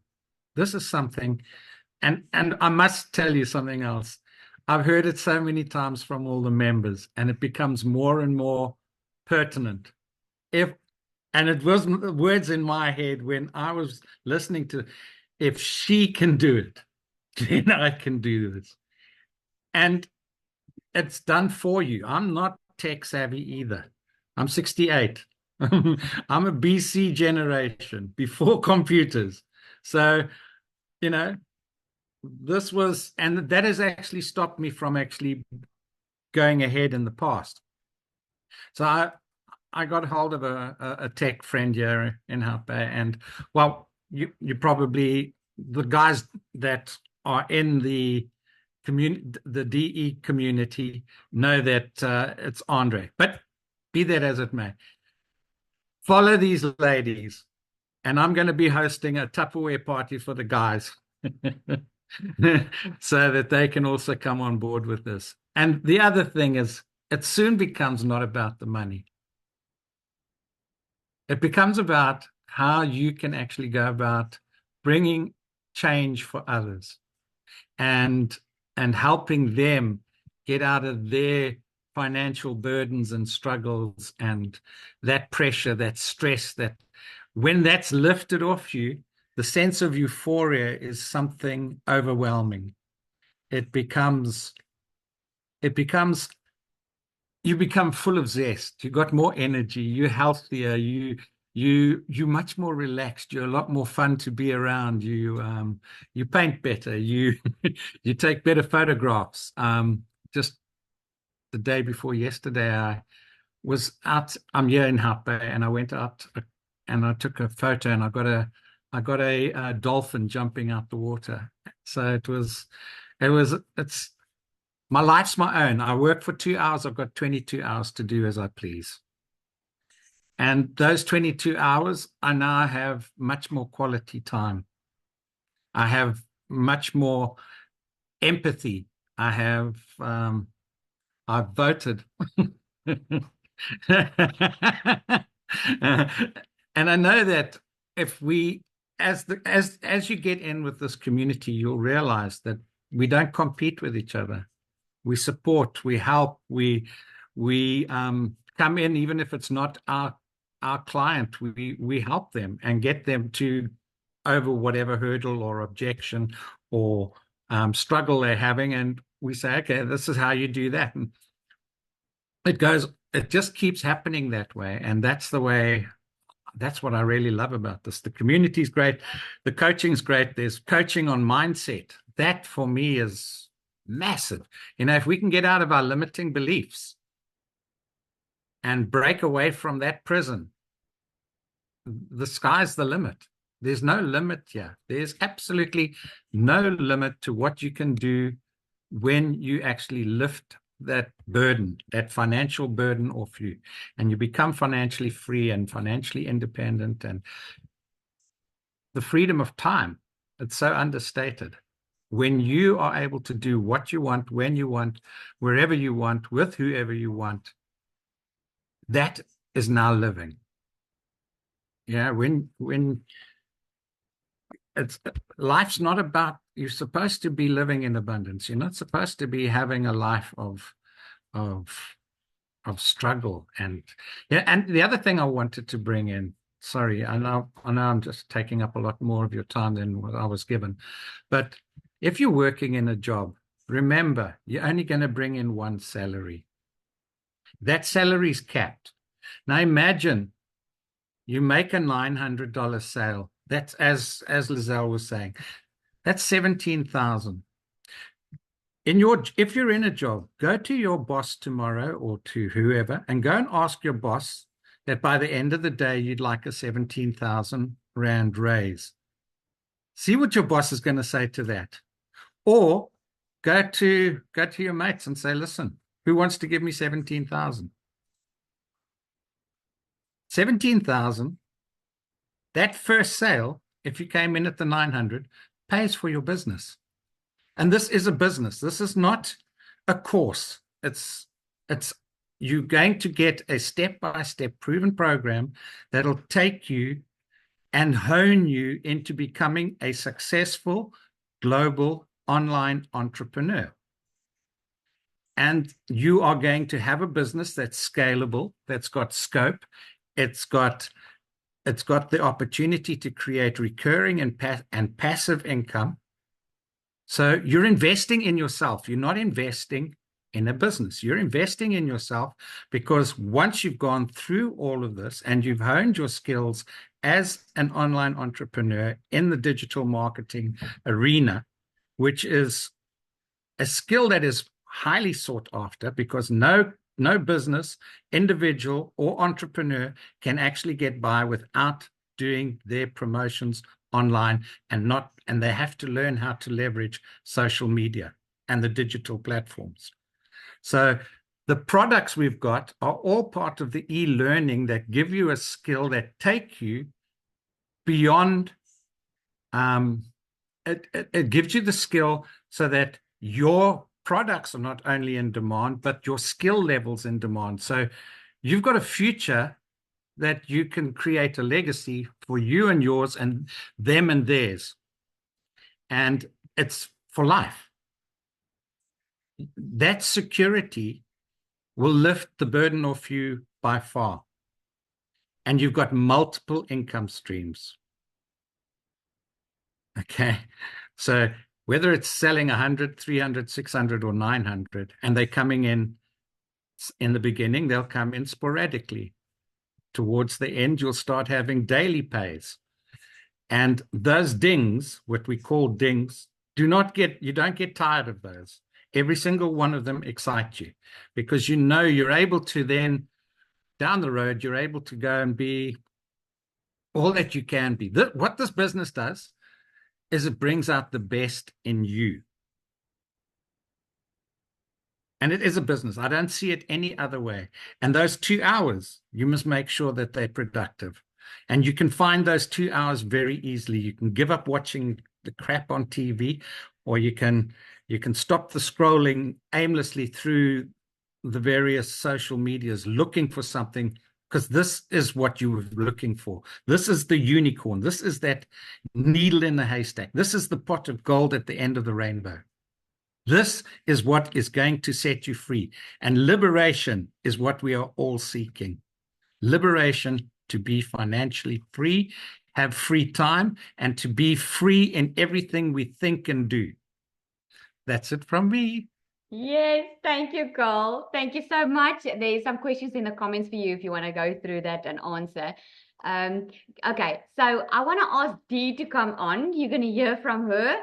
This is something, and I must tell you something else. I've heard it so many times from all the members, and it becomes more and more pertinent. And it wasn't words in my head when I was listening to, if she can do it, then I can do this. And it's done for you. I'm not tech savvy either. I'm 68. I'm a BC generation, before computers. So, this was, and that has actually stopped me from actually going ahead in the past. So I got hold of a tech friend here in Hope Bay, and well, you probably, the guys that are in the DE community know that it's Andre, but be that as it may, follow these ladies, and I'm going to be hosting a Tupperware party for the guys so that they can also come on board with this. And the other thing is, it soon becomes not about the money. It becomes about how you can actually go about bringing change for others and helping them get out of their financial burdens and struggles and that pressure, that stress, that when that's lifted off you, the sense of euphoria is something overwhelming. You become full of zest. You got more energy. You're healthier. You're much more relaxed. You're a lot more fun to be around. You paint better. You take better photographs. Just the day before yesterday, I was out. I'm here in Hope Bay, and I went out and I took a photo, and I got a dolphin jumping out the water. So it's. My life's my own. I work for 2 hours. I've got 22 hours to do as I please. And those 22 hours, I now have much more quality time. I have much more empathy. I've voted. And I know that if we, as you get in with this community, you'll realize that we don't compete with each other. We support, we help, we come in, even if it's not our client, we help them and get them to over whatever hurdle or objection or struggle they're having. And we say, okay, this is how you do that. And it just keeps happening that way. And that's what I really love about this. The community is great. The coaching is great. There's coaching on mindset. That for me is massive. If we can get out of our limiting beliefs and break away from that prison, the sky's the limit. There's no limit here. There's absolutely no limit to what you can do when you actually lift that burden, that financial burden off you, and you become financially free and financially independent. And the freedom of time, it's so understated. when you are able to do what you want, when you want, wherever you want, with whoever you want, that is now living. Yeah, when it's life's not about, you're supposed to be living in abundance. You're not supposed to be having a life of struggle. And yeah, and the other thing I wanted to bring in, sorry, I know I'm just taking up a lot more of your time than what I was given, but if you're working in a job, remember, you're only going to bring in one salary. That salary is capped. Now imagine you make a $900 sale. That's, as Lizelle was saying, that's 17,000. If you're in a job, go to your boss tomorrow or to whoever and go and ask your boss that by the end of the day, you'd like a 17,000 Rand raise. See what your boss is going to say to that. Or go to your mates and say, listen, who wants to give me 17,000? 17,000, that first sale, if you came in at the 900, pays for your business. And this is a business. This is not a course. It's you're going to get a step-by-step proven program that'll take you and hone you into becoming a successful global online entrepreneur. And you are going to have a business that's scalable, that's got scope, it's got the opportunity to create recurring and passive income. So you're investing in yourself. You're not investing in a business. You're investing in yourself, because once you've gone through all of this and you've honed your skills as an online entrepreneur in the digital marketing arena, which is a skill that is highly sought after, because no business, individual or entrepreneur can actually get by without doing their promotions online, and they have to learn how to leverage social media and the digital platforms. So the products we've got are all part of the e-learning that give you a skill that take you beyond. It gives you the skill so that your products are not only in demand, but your skill levels in demand. So you've got a future that you can create a legacy for you and yours and them and theirs. And it's for life. That security will lift the burden off you by far. And you've got multiple income streams. Okay. So whether it's selling 100, 300, 600, or 900, and they're coming in the beginning, they'll come in sporadically. Towards the end, you'll start having daily pays. And those dings, what we call dings, you don't get tired of those. Every single one of them excites you, because you know you're able to then, down the road, you're able to go and be all that you can be. What this business does is it brings out the best in you. And it is a business. I don't see it any other way. And those 2 hours, you must make sure that they're productive. And you can find those 2 hours very easily. You can give up watching the crap on TV, or you can stop the scrolling aimlessly through the various social medias looking for something, because this is what you were looking for. This is the unicorn. This is that needle in the haystack. This is the pot of gold at the end of the rainbow. This is what is going to set you free. And liberation is what we are all seeking. Liberation to be financially free, have free time, and to be free in everything we think and do. That's it from me. Yes, thank you, Carl. Thank you so much. There's some questions in the comments for you if you want to go through that and answer. Okay, so I want to ask Dee to come on. You're going to hear from her.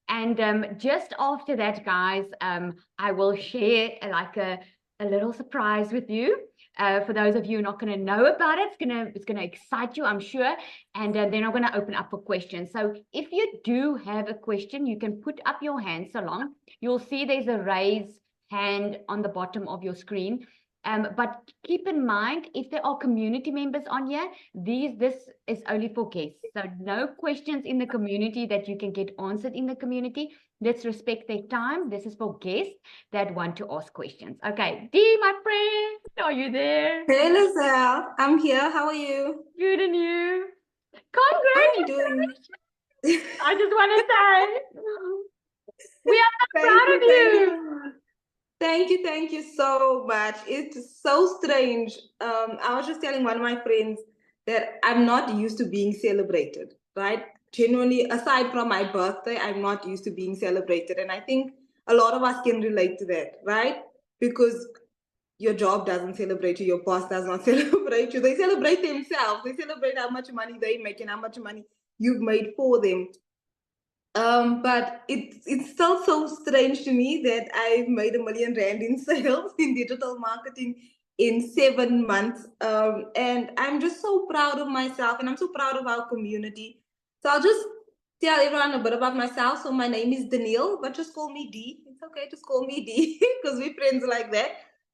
And just after that, guys, I will share like a little surprise with you. For those of you not going to know about it, it's gonna excite you, I'm sure. And then I'm going to open up for questions. So if you do have a question, you can put up your hand so long. You'll see there's a raise hand on the bottom of your screen. But keep in mind, if there are community members on here, this is only for guests. So no questions in the community that you can get answered in the community. Let's respect their time. This is for guests that want to ask questions. Okay, Dee, my friend, are you there? Hey, Lizelle, I'm here. How are you? Good, and you? I'm Congratulations! doing. I just want to say, we are so Thank proud you, of thank you. you. Thank you so much. It's so strange. I was just telling one of my friends that I'm not used to being celebrated, right? Genuinely, aside from my birthday, I'm not used to being celebrated. And I think a lot of us can relate to that, right? Because your job doesn't celebrate you, your boss does not celebrate you. They celebrate themselves. They celebrate how much money they make and how much money you've made for them. But it's still so strange to me that I've made R1 million in sales in digital marketing in 7 months. And I'm just so proud of myself, and I'm so proud of our community. So I'll just tell everyone a bit about myself. So my name is Danielle, but just call me D. It's okay, just call me D because we're friends like that.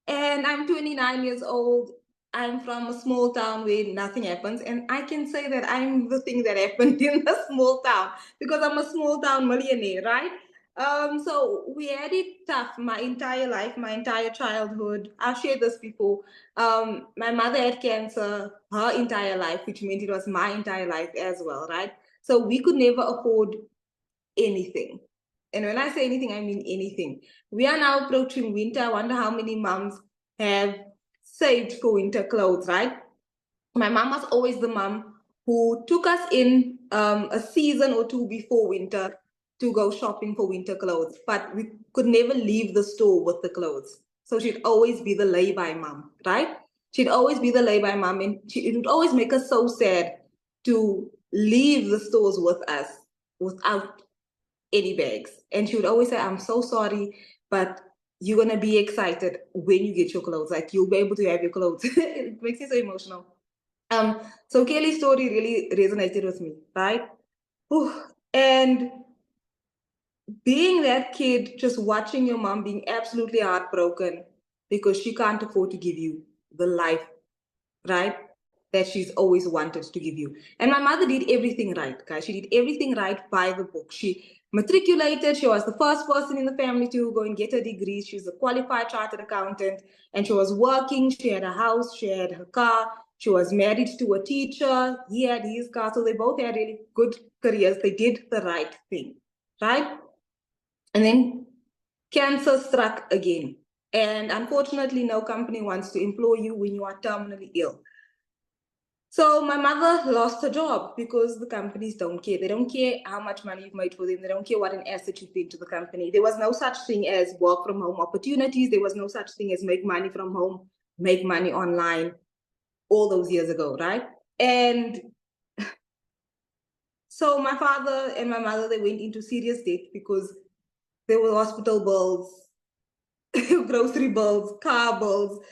And I'm 29 years old. I'm from a small town where nothing happens. And I can say that I'm the thing that happened in the small town because I'm a small town millionaire, right? So we had it tough my entire life, my entire childhood. I've shared this before. My mother had cancer her entire life, which meant it was my entire life as well, right? So we could never afford anything. And when I say anything, I mean anything. We are now approaching winter. I wonder how many moms have saved for winter clothes, right? My mom was always the mom who took us in a season or two before winter to go shopping for winter clothes, but we could never leave the store with the clothes. So she'd always be the lay-by mom, right? She'd always be the lay-by mom, and it would always make us so sad to leave the stores with us without any bags. And she would always say, I'm so sorry, but you're going to be excited when you get your clothes. Like, you'll be able to have your clothes. It makes me so emotional. So Kelly's story really resonated with me, right? Ooh. And being that kid, just watching your mom being absolutely heartbroken because she can't afford to give you the life, right, that she's always wanted to give you. And my mother did everything right, guys. She did everything right by the book. She matriculated. She was the first person in the family to go and get a degree. She's a qualified chartered accountant, and she was working. She had a house. She had her car. She was married to a teacher. He had his car. So they both had really good careers. They did the right thing, right? And then cancer struck again. And unfortunately, no company wants to employ you when you are terminally ill. So my mother lost her job because the companies don't care. They don't care how much money you've made for them. They don't care what an asset you've been to the company. There was no such thing as work from home opportunities. There was no such thing as make money from home, make money online all those years ago, right? And so my father and my mother, they went into serious debt because there were hospital bills, grocery bills, car bills,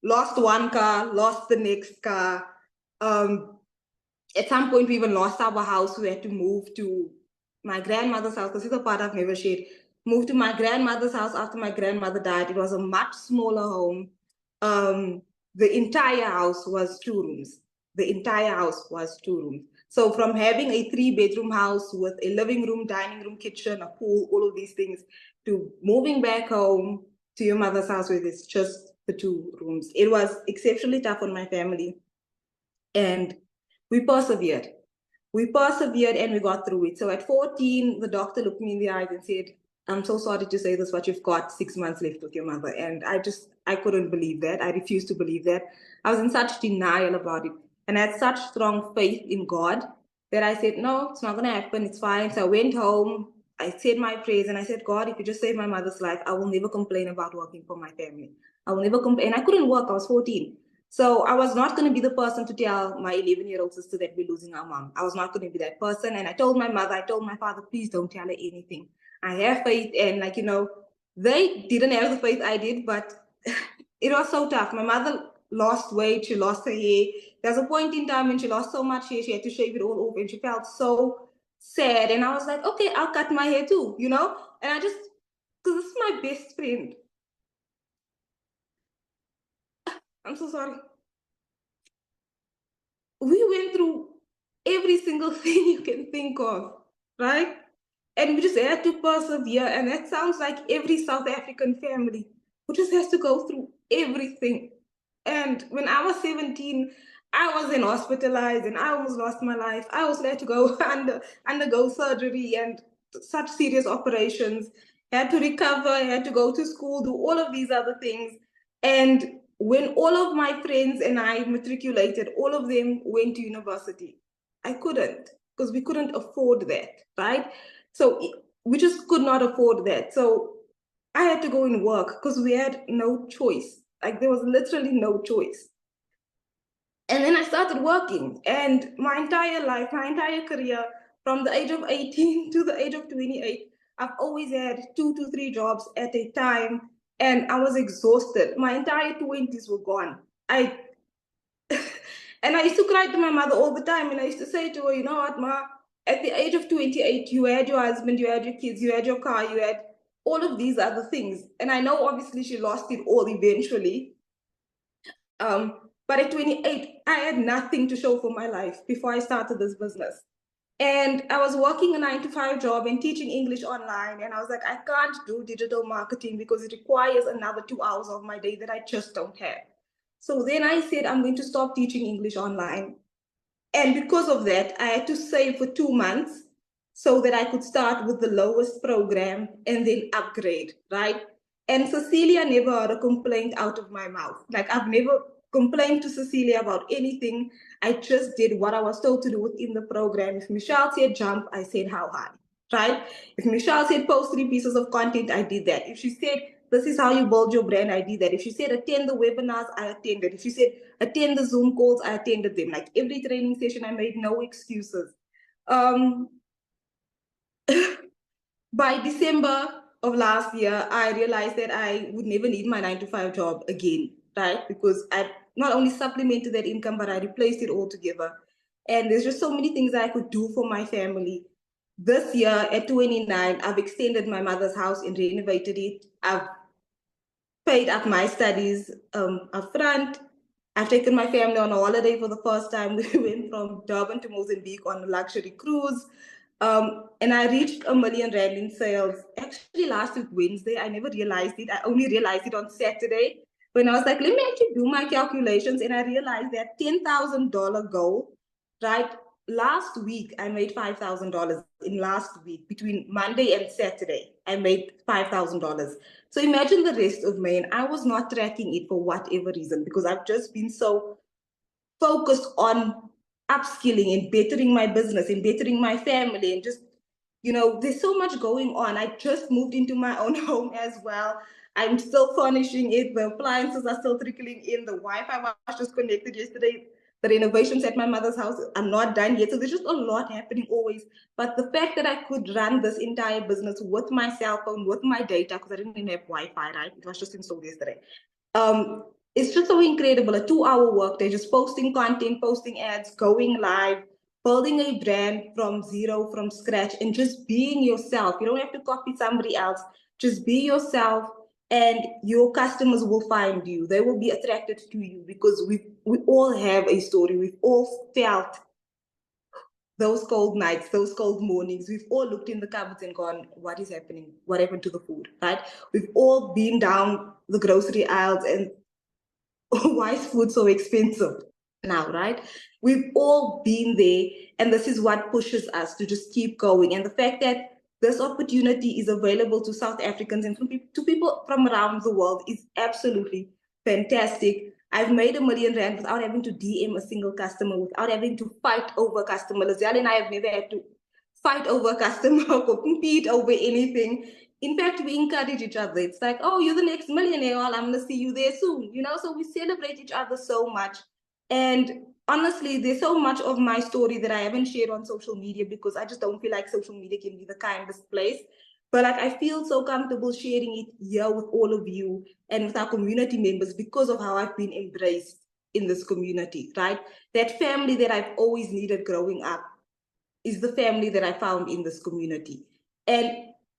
lost one car, lost the next car. At some point, we even lost our house. We had to move to my grandmother's house, because it's a part I've never shared. Moved to my grandmother's house after my grandmother died. It was a much smaller home. The entire house was 2 rooms. The entire house was 2 rooms. So from having a 3-bedroom house with a living room, dining room, kitchen, a pool, all of these things, to moving back home to your mother's house where it's just the 2 rooms. It was exceptionally tough on my family. And we persevered. We persevered and we got through it. So at 14, the doctor looked me in the eyes and said, I'm so sorry to say this, but you've got 6 months left with your mother. And I couldn't believe that. I refused to believe that. I was in such denial about it. And I had such strong faith in God that I said, no, it's not going to happen. It's fine. So I went home. I said my prayers and I said, God, if you just save my mother's life, I will never complain about working for my family. I will never complain. And I couldn't work. I was 14. So I was not going to be the person to tell my 11-year-old sister that we're losing our mom. I was not going to be that person. And I told my mother, I told my father, please don't tell her anything. I have faith. And they didn't have the faith I did, but it was so tough. My mother lost weight. She lost her hair. There's a point in time when she lost so much hair, she had to shave it all off, and she felt so sad. And I was like, okay, I'll cut my hair too, And I just, because this is my best friend. I'm so sorry. We went through every single thing you can think of, right? And we just had to persevere. And that sounds like every South African family who just has to go through everything. And when I was 17, I wasn't hospitalized and I almost lost my life. I also had to go undergo surgery and such serious operations, had to recover, had to go to school, do all of these other things. And when all of my friends and I matriculated, all of them went to university. I couldn't, because we couldn't afford that, right? So we just could not afford that. So I had to go and work because we had no choice. Like there was literally no choice. And then I started working, and my entire life, my entire career, from the age of 18 to the age of 28, I've always had 2 to 3 jobs at a time, and I was exhausted. My entire 20s were gone. And I used to cry to my mother all the time, and I used to say to her, you know what, Ma, at the age of 28, you had your husband, you had your kids, you had your car, you had all of these other things. And I know obviously she lost it all eventually. But at 28, I had nothing to show for my life before I started this business. And I was working a 9-to-5 job and teaching English online. And I was like, I can't do digital marketing because it requires another 2 hours of my day that I just don't have. So then I said, I'm going to stop teaching English online. And because of that, I had to save for 2 months so that I could start with the lowest program and then upgrade, right? And Cecilia never heard a complaint out of my mouth. Like I've never complained to Cecilia about anything. I just did what I was told to do within the program. If Michelle said jump, I said how high, right? If Michelle said post 3 pieces of content, I did that. If she said, this is how you build your brand, I did that. If she said attend the webinars, I attended. If she said attend the Zoom calls, I attended them. Like every training session, I made no excuses. By December of last year, I realized that I would never need my 9-to-5 job again, right? Because I not only supplemented that income, but I replaced it altogether. And there's just so many things that I could do for my family. This year at 29, I've extended my mother's house and renovated it. I've paid up my studies up front. I've taken my family on a holiday for the first time. We went from Durban to Mozambique on a luxury cruise. And I reached R1 million in sales. Actually, last week, Wednesday, I never realized it. I only realized it on Saturday when I was like, let me actually do my calculations. And I realized that $10,000 goal, right? Last week, I made $5,000 in last week. Between Monday and Saturday, I made $5,000. So imagine the rest of May. And I was not tracking it for whatever reason, because I've just been so focused on upskilling and bettering my business and bettering my family, and just, you know, there's so much going on. I just moved into my own home as well. I'm still furnishing it. The appliances are still trickling in. The Wi-Fi was just connected yesterday. The renovations at my mother's house are not done yet. So there's just a lot happening always. But the fact that I could run this entire business with my cell phone, with my data, because I didn't even have Wi-Fi, right? It was just installed yesterday. It's just so incredible. A 2-hour workday, just posting content, posting ads, going live, building a brand from zero, from scratch, and just being yourself. You don't have to copy somebody else. Just be yourself, and your customers will find you. They will be attracted to you, because we all have a story. We've all felt those cold nights, those cold mornings. We've all looked in the cupboards and gone, what is happening? What happened to the food, right? We've all been down the grocery aisles and why is food so expensive now, right? We've all been there, and this is what pushes us to just keep going. And the fact that this opportunity is available to South Africans and to people from around the world is absolutely fantastic. I've made R1 million without having to DM a single customer, without having to fight over a customer. Lazelle and I have never had to fight over a customer or compete over anything. In fact, we encourage each other. It's like, oh, you're the next millionaire. Well, I'm going to see you there soon. You know, so we celebrate each other so much. And honestly, there's so much of my story that I haven't shared on social media, because I just don't feel like social media can be the kindest place. But like, I feel so comfortable sharing it here with all of you and with our community members, because of how I've been embraced in this community, right? That family that I've always needed growing up is the family that I found in this community. And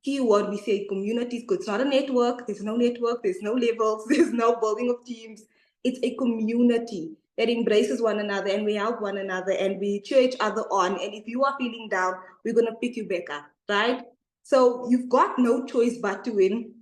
keyword, we say communities, because it's not a network. There's no network. There's no levels. There's no building of teams. It's a community that embraces one another, and we help one another, and we cheer each other on. And if you are feeling down, we're going to pick you back up, right? So you've got no choice but to win.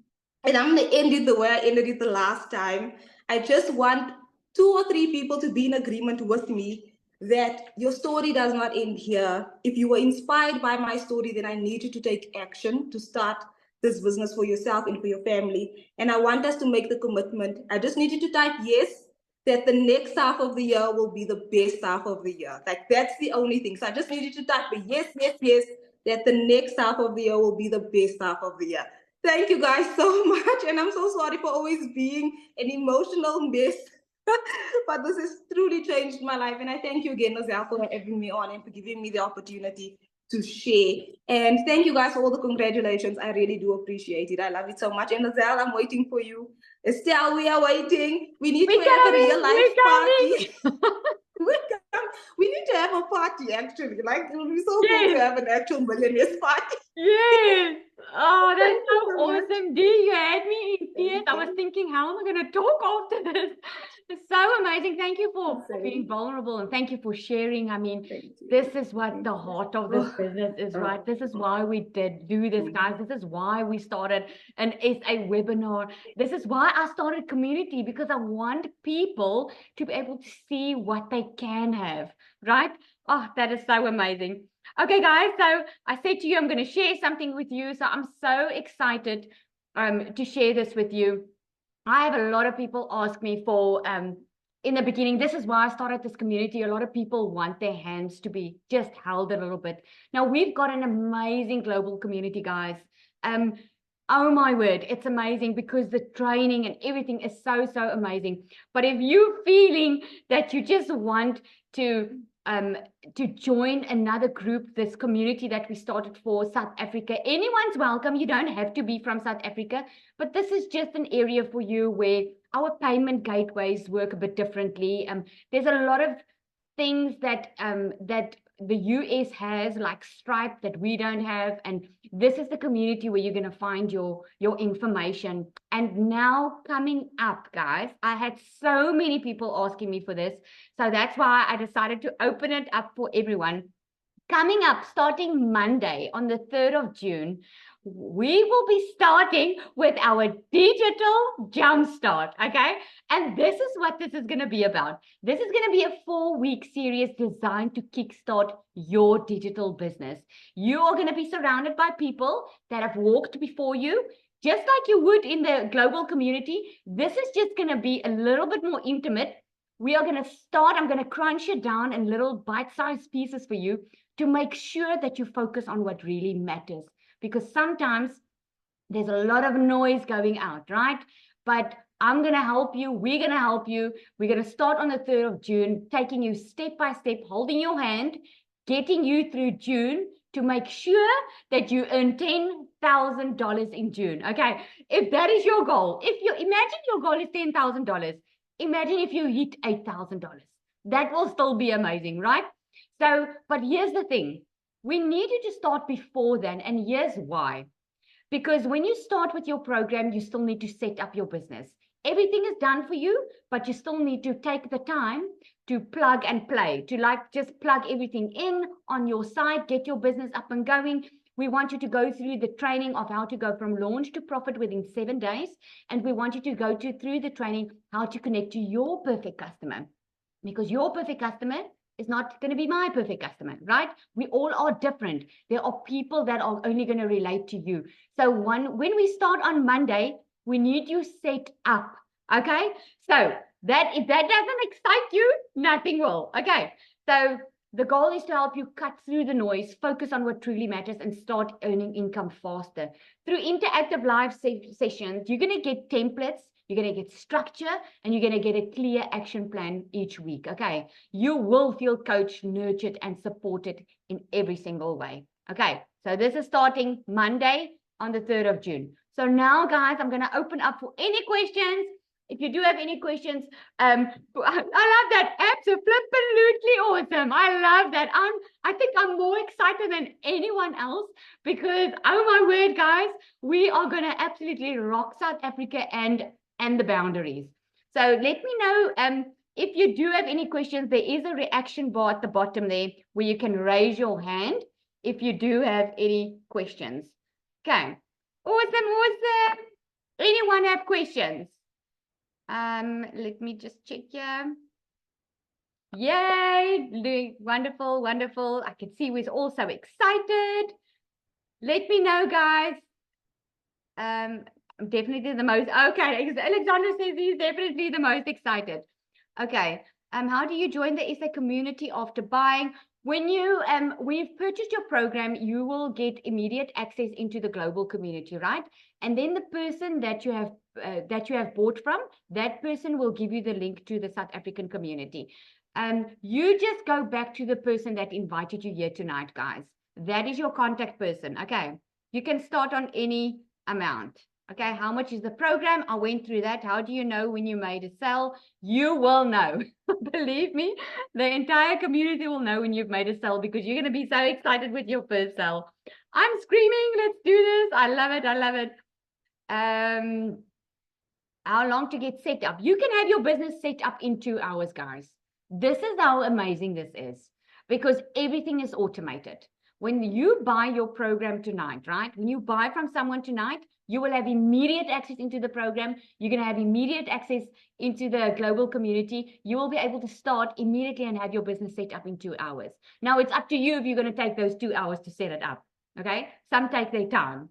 And I'm going to end it the way I ended it the last time. I just want 2 or 3 people to be in agreement with me that your story does not end here. If you were inspired by my story, then I need you to take action to start this business for yourself and for your family. And I want us to make the commitment. I just need you to type yes, that the next half of the year will be the best half of the year. Like, that's the only thing. So I just need you to type a yes, yes, yes, that the next half of the year will be the best half of the year. Thank you guys so much. And I'm so sorry for always being an emotional mess. But this has truly changed my life. And I thank you again, Nazelle, for having me on and for giving me the opportunity to share. And thank you guys for all the congratulations. I really do appreciate it. I love it so much. And Nazelle, I'm waiting for you. Estelle, we are waiting. We need to have a real life party. We need to have a party, actually. Like, it would be so cool to have an actual millionaires party. Yes. Oh, that's Thank you so so much. awesome, Dee. You had me in tears. I was thinking, how am I going to talk after this? It's so amazing. Thank you for being vulnerable, and thank you for sharing. I mean, this is what the heart of this business is, right? This is why we did do this, guys. This is why we started an SA webinar. This is why I started community, because I want people to be able to see what they can have, right? Oh, that is so amazing. Okay, guys, so I said to you, I'm going to share something with you. So I'm so excited to share this with you. I have a lot of people ask me for, in the beginning, this is why I started this community. A lot of people want their hands to be just held a little bit. Now, we've got an amazing global community, guys. Oh my word, it's amazing, because the training and everything is so, so amazing. But if you're feeling that you just want to join another group, this community that we started for South Africa, anyone's welcome. You don't have to be from South Africa, but this is just an area for you where our payment gateways work a bit differently. There's a lot of things that that the US has, like Stripe, that we don't have, and this is the community where you're going to find your information. And now coming up, guys, I had so many people asking me for this, so that's why I decided to open it up for everyone. Coming up, starting Monday on the 3rd of June, we will be starting with our digital jumpstart, okay? And this is what this is going to be about. This is going to be a 4-week series designed to kickstart your digital business. You are going to be surrounded by people that have walked before you, just like you would in the global community. This is just going to be a little bit more intimate. We are going to start, I'm going to crunch it down in little bite-sized pieces for you to make sure that you focus on what really matters. Because sometimes there's a lot of noise going out, right? But I'm going to help you. We're going to help you. We're going to start on the 3rd of June, taking you step by step, holding your hand, getting you through June to make sure that you earn $10,000 in June. Okay, if that is your goal, if you imagine your goal is $10,000, imagine if you hit $8,000. That will still be amazing, right? So, but here's the thing. We need you to start before then, and here's why. Because when you start with your program, you still need to set up your business. Everything is done for you, but you still need to take the time to plug and play, to like just plug everything in on your side, get your business up and going. We want you to go through the training of how to go from launch to profit within 7 days. And we want you to go through the training how to connect to your perfect customer. Because your perfect customer is not going to be my perfect customer, right? We all are different. There are people that are only going to relate to you. So when we start on Monday, we need you set up, okay? So that if that doesn't excite you, nothing will, okay? So the goal is to help you cut through the noise, focus on what truly matters, and start earning income faster. Through interactive live sessions, you're going to get templates, you're going to get structure, and you're going to get a clear action plan each week, okay? You will feel coached, nurtured, and supported in every single way, okay? So this is starting Monday on the 3rd of June. So now, guys, I'm going to open up for any questions. If you do have any questions, I love that. Absolutely awesome. I love that. I think I'm more excited than anyone else because, oh my word, guys, we are going to absolutely rock South Africa and the boundaries. So let me know if you do have any questions. There is a reaction bar at the bottom there where you can raise your hand if you do have any questions. Okay. Awesome. Anyone have questions? Let me just check here. Yay, wonderful. I can see we're all so excited. Let me know, guys. I'm definitely the most, okay, Alexander says he's definitely the most excited. Okay, how do you join the SA community after buying? When we've purchased your program, you will get immediate access into the global community, right? And then the person that you have bought from, that person will give you the link to the South African community. You just go back to the person that invited you here tonight, guys. That is your contact person. Okay, you can start on any amount. Okay, how much is the program? I went through that. How do you know when you made a sale? You will know. Believe me, the entire community will know when you've made a sale, because you're going to be so excited with your first sale. I'm screaming, let's do this. I love it. How long to get set up? You can have your business set up in 2 hours, guys. This is how amazing this is, because everything is automated. When you buy your program tonight, right? When you buy from someone tonight, you will have immediate access into the program. You're going to have immediate access into the global community. You will be able to start immediately and have your business set up in 2 hours. Now, it's up to you if you're going to take those 2 hours to set it up. Okay? Some take their time.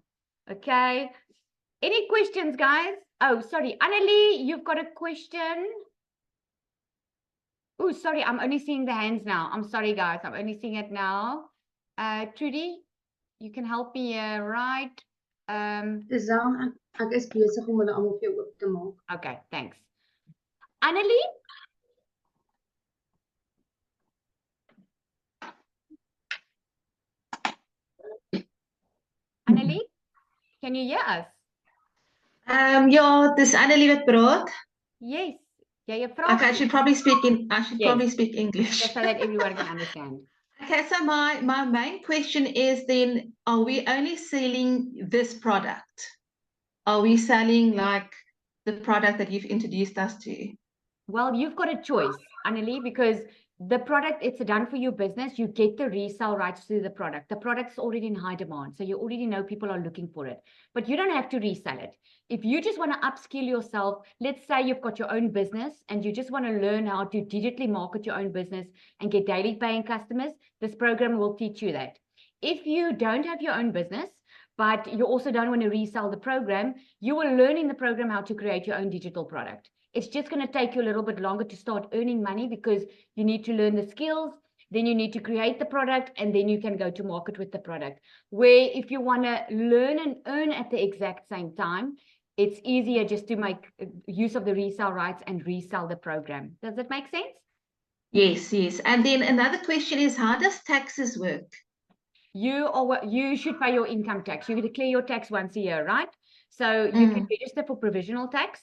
Okay? Any questions, guys? Oh, sorry. Annelie, you've got a question. Oh, sorry. I'm only seeing the hands now. I'm sorry, guys. I'm only seeing it now. Trudy, you can help me here, right? Ek is besig om hulle almal vir jou oop te maak. Okay, thanks. Annelie? Annelie, can you hear us? Ja, dis Annelie wat praat. Yes. Yeah, Okay, I should probably speak English. Just so that everyone can understand. Okay, so my main question is then, are we only selling this product? Are we selling like the product that you've introduced us to? Well, you've got a choice, Annelie, because the product, it's done for your business. You get the resale rights to the product. The product's already in high demand, so you already know people are looking for it. But you don't have to resell it. If you just want to upskill yourself, let's say you've got your own business and you just want to learn how to digitally market your own business and get daily paying customers, this program will teach you that. If you don't have your own business, but you also don't want to resell the program, you will learn in the program how to create your own digital product. It's just going to take you a little bit longer to start earning money, because you need to learn the skills, then you need to create the product, and then you can go to market with the product. Where if you want to learn and earn at the exact same time, it's easier just to make use of the resale rights and resell the program. Does that make sense? Yes. And then another question is, how does taxes work? You should pay your income tax. You declare your tax once a year, right? So you can register for provisional tax.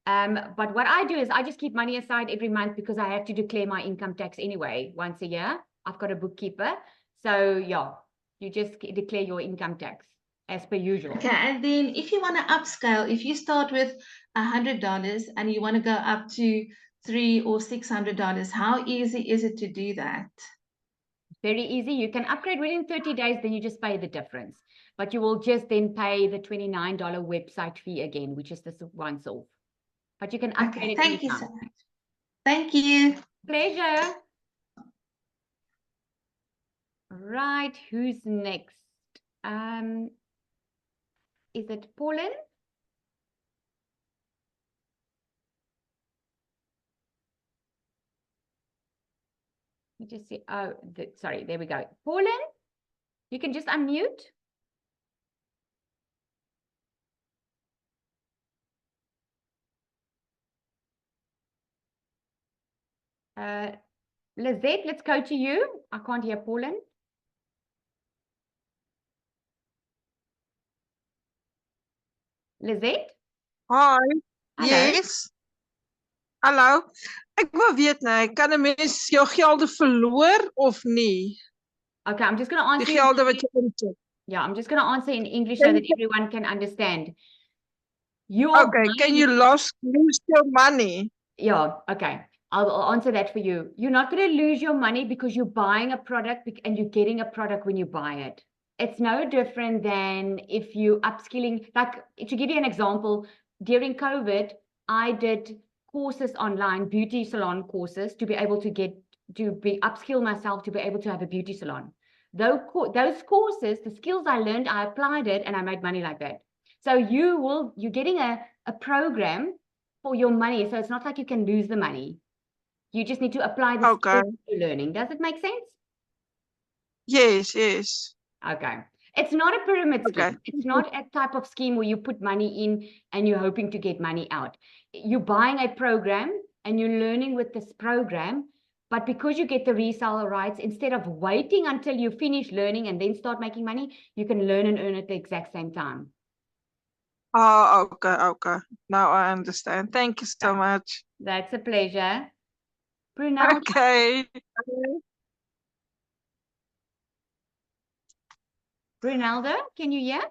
But what I do is I just keep money aside every month, because I have to declare my income tax anyway once a year. I've got a bookkeeper. So yeah, you just declare your income tax as per usual. Okay, and then if you want to upscale, if you start with $100 and you want to go up to $300 or $600, how easy is it to do that? Very easy. You can upgrade within 30 days, then you just pay the difference. But you will just then pay the $29 website fee again, which is this once off. But you can upgrade it. Thank you so much. Thank you. Pleasure. Right, who's next? Is it Pauline? Let me just see. Oh, sorry, there we go. Pauline, you can just unmute. Lizette, let's go to you. I can't hear Pauline. Lizette? Hi. Hallo. Yes. Hallo. Ek wil weet nou, kan 'n mens jou gelde verloor of nie? Okay, I'm just going to answer. Die gelde wat jy insit. Yeah, I'm just going to answer in English so that everyone can understand. You are Okay, can you lose your money? Yeah, okay. I'll answer that for you. You're not going to lose your money because you're buying a product and you're getting a product when you buy it. It's no different than if you upskilling. Like, to give you an example, during COVID, I did courses online, beauty salon courses, to be able to upskill myself to be able to have a beauty salon. Those courses, the skills I learned, I applied it and I made money like that. So you're getting a program for your money. So it's not like you can lose the money. You just need to apply the Okay. skills you're learning. Does it make sense? Yes, yes. Okay. It's not a pyramid scheme. Okay. It's not a type of scheme where you put money in and you're hoping to get money out. You're buying a program and you're learning with this program. But because you get the reseller rights, instead of waiting until you finish learning and then start making money, you can learn and earn at the exact same time. Oh, okay, okay. Now I understand. Thank you so much. That's a pleasure. Brunel, Okay. Bruneldo, can you hear?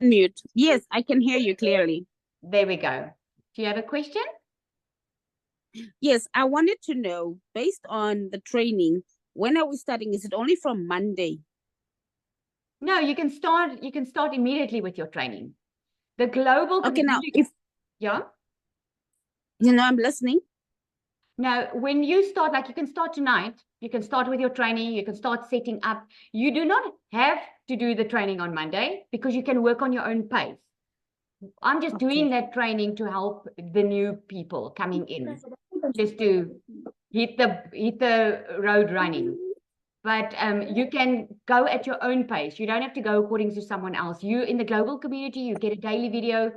Mute. Yes, I can hear you clearly. There we go. Do you have a question? Yes, I wanted to know, based on the training, when are we starting? Is it only from Monday? No, you can start immediately with your training. The global Okay, now community- if yeah. I'm listening. Now, when you start, like, you can start tonight, you can start with your training, you can start setting up. You do not have to do the training on Monday because you can work on your own pace. I'm just doing that training to help the new people coming in, just to hit the road running. But you can go at your own pace. You don't have to go according to someone else. You, in the global community, you get a daily video.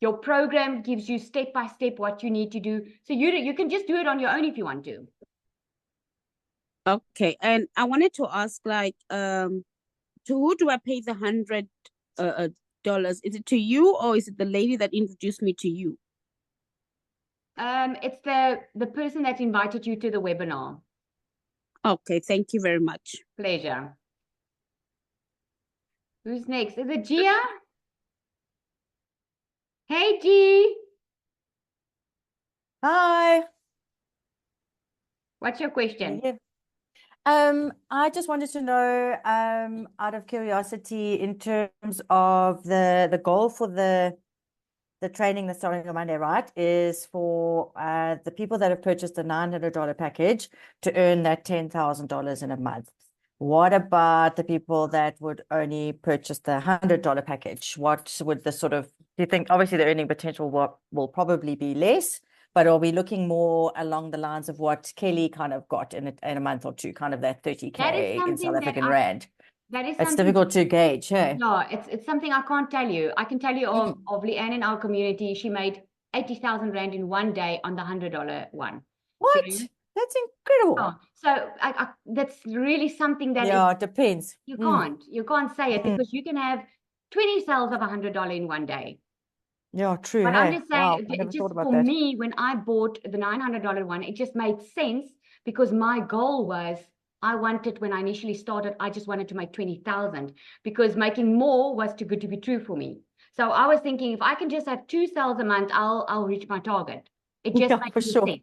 Your program gives you step by step what you need to do. So you can just do it on your own if you want to. Okay, and I wanted to ask, like, to who do I pay the $100? Is it to you, or is it the lady that introduced me to you? It's the person that invited you to the webinar. Okay, thank you very much. Pleasure. Who's next? Is it Gia? Hey, G. Hi. What's your question? Yeah. I just wanted to know, out of curiosity, in terms of the goal for the training that's starting on Monday, right, is for the people that have purchased the $900 package to earn that $10,000 in a month. What about the people that would only purchase the $100 package? What would the sort of, do you think, obviously the earning potential will probably be less, but are we looking more along the lines of what Kelly kind of got in a month or two, kind of that 30K in South African Rand? That is It's something difficult to gauge, hey? No, it's something I can't tell you. I can tell you of Leanne in our community. She made 80,000 Rand in one day on the $100 one. What? Okay? That's incredible. Oh, so that's really something that it depends. You can't say it because you can have 20 sales of $100 in one day. Yeah, true. But hey? I'm just saying, Wow, I never just thought about for that. me, when I bought the $900 one, it just made sense because my goal was, I wanted, when I initially started, I just wanted to make 20,000 because making more was too good to be true for me. So I was thinking, if I can just have 2 sales a month, I'll reach my target. It just makes for sure. sense.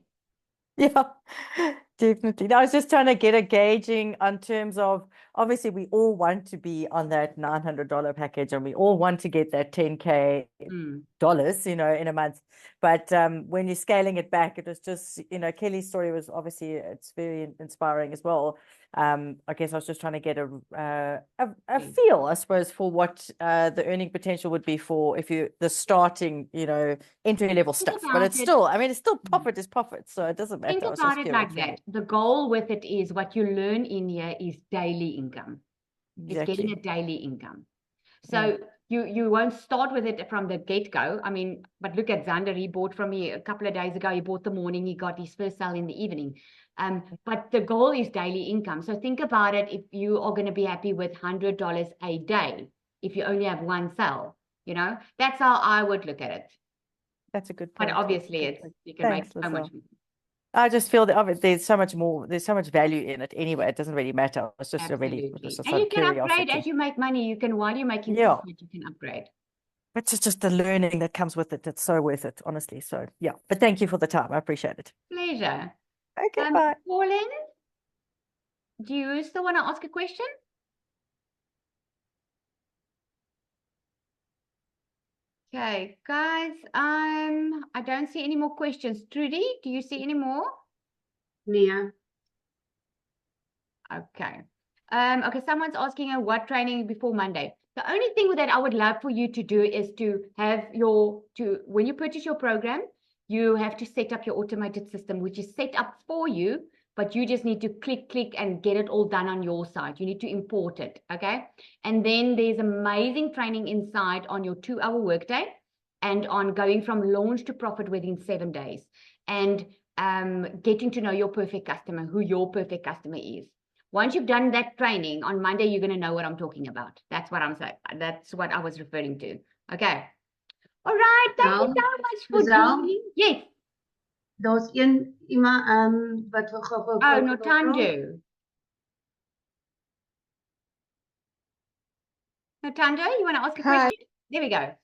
Yeah, definitely. I was just trying to get a gauging on terms of, obviously we all want to be on that $900 package and we all want to get that 10K dollars, in a month. But when you're scaling it back, it was just, Kelly's story was obviously, it's very inspiring as well. I guess I was just trying to get a feel, I suppose, for what the earning potential would be for the starting, entry level stuff. But it's still, it's still profit is profit, so it doesn't matter. Think about it like that. The goal with it is what you learn in here is daily income. It's getting a daily income. So you won't start with it from the get-go. But look at Xander. He bought from me a couple of days ago. He bought the morning. He got his first sale in the evening. But the goal is daily income. So think about it. If you are going to be happy with $100 a day, if you only have one sale, that's how I would look at it. That's a good But point. obviously, you can make so much. I just feel that there's so much more, there's so much value in it anyway. It doesn't really matter. It's just it Absolutely. was just And you a can upgrade curiosity. as you make money. You can, while you're making Yeah. profit, you can upgrade. It's just the learning that comes with it. It's so worth it, honestly. So yeah, but thank you for the time. I appreciate it. Pleasure. Okay, bye. Pauline, do you still want to ask a question? Okay, guys, I don't see any more questions. Trudy, do you see any more? Yeah. Okay. Okay, someone's asking her what training before Monday. The only thing that I would love for you to do is to have when you purchase your program, you have to set up your automated system, which is set up for you, but you just need to click and get it all done on your side. You need to import it, okay? And then there's amazing training inside on your 2-hour workday and on going from launch to profit within 7 days and getting to know your perfect customer, who your perfect customer is. Once you've done that training, on Monday, you're going to know what I'm talking about. That's what I'm saying. That's what I was referring to. Okay. All right. Thank you so much for joining. Yes. Daar's iemand wat we gou-gou Oh, Notando. Notando, you want to ask a Hi. question? There we go.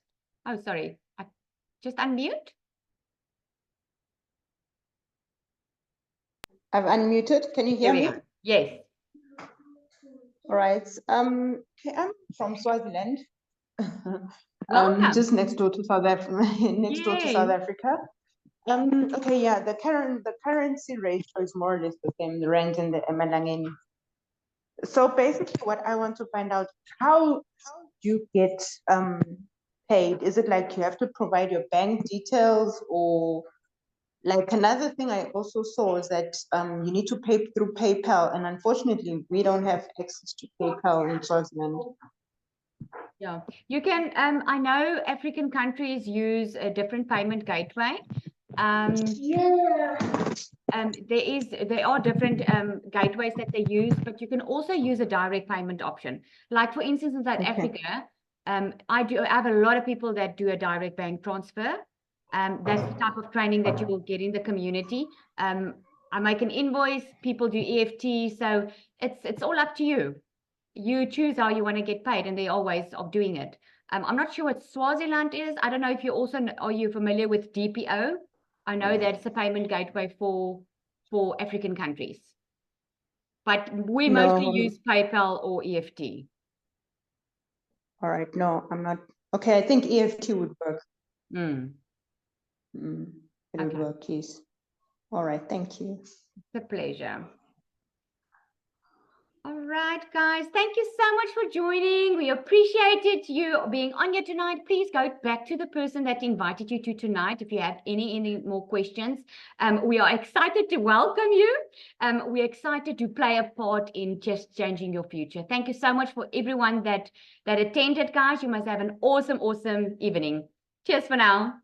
Oh, sorry. I just unmute. I've unmuted. Can you hear There we me? go. Yes. All right. Okay, I'm from Swaziland. Welcome. Just next door to South Africa. Next door to South Yay. Africa. Okay, yeah, the currency ratio is more or less the same, the rand and the emalangeni. So basically what I want to find out, how do you get paid? Is it like you have to provide your bank details, or like another thing I also saw is that you need to pay through PayPal, and unfortunately we don't have access to PayPal in Swaziland. Yeah, you can. I know African countries use a different payment gateway. There are different gateways that they use, but you can also use a direct payment option. Like for instance, in South Africa, I have a lot of people that do a direct bank transfer. That's the type of training that you will get in the community. I make an invoice, people do EFT, so it's all up to you. You choose how you want to get paid, and there are ways of doing it. I'm not sure what Swaziland is. I don't know if you also are you familiar with DPO? I know that's a payment gateway for African countries, but we mostly use PayPal or EFT. All right, no, I'm not. Okay, I think EFT would work. It would work, yes. All right, thank you. It's a pleasure. All right, guys, thank you so much for joining. We appreciated you being on here tonight. Please go back to the person that invited you to tonight if you have any more questions. We are excited to welcome you. We're excited to play a part in just changing your future. Thank you so much for everyone that attended, guys. You must have an awesome evening. Cheers for now.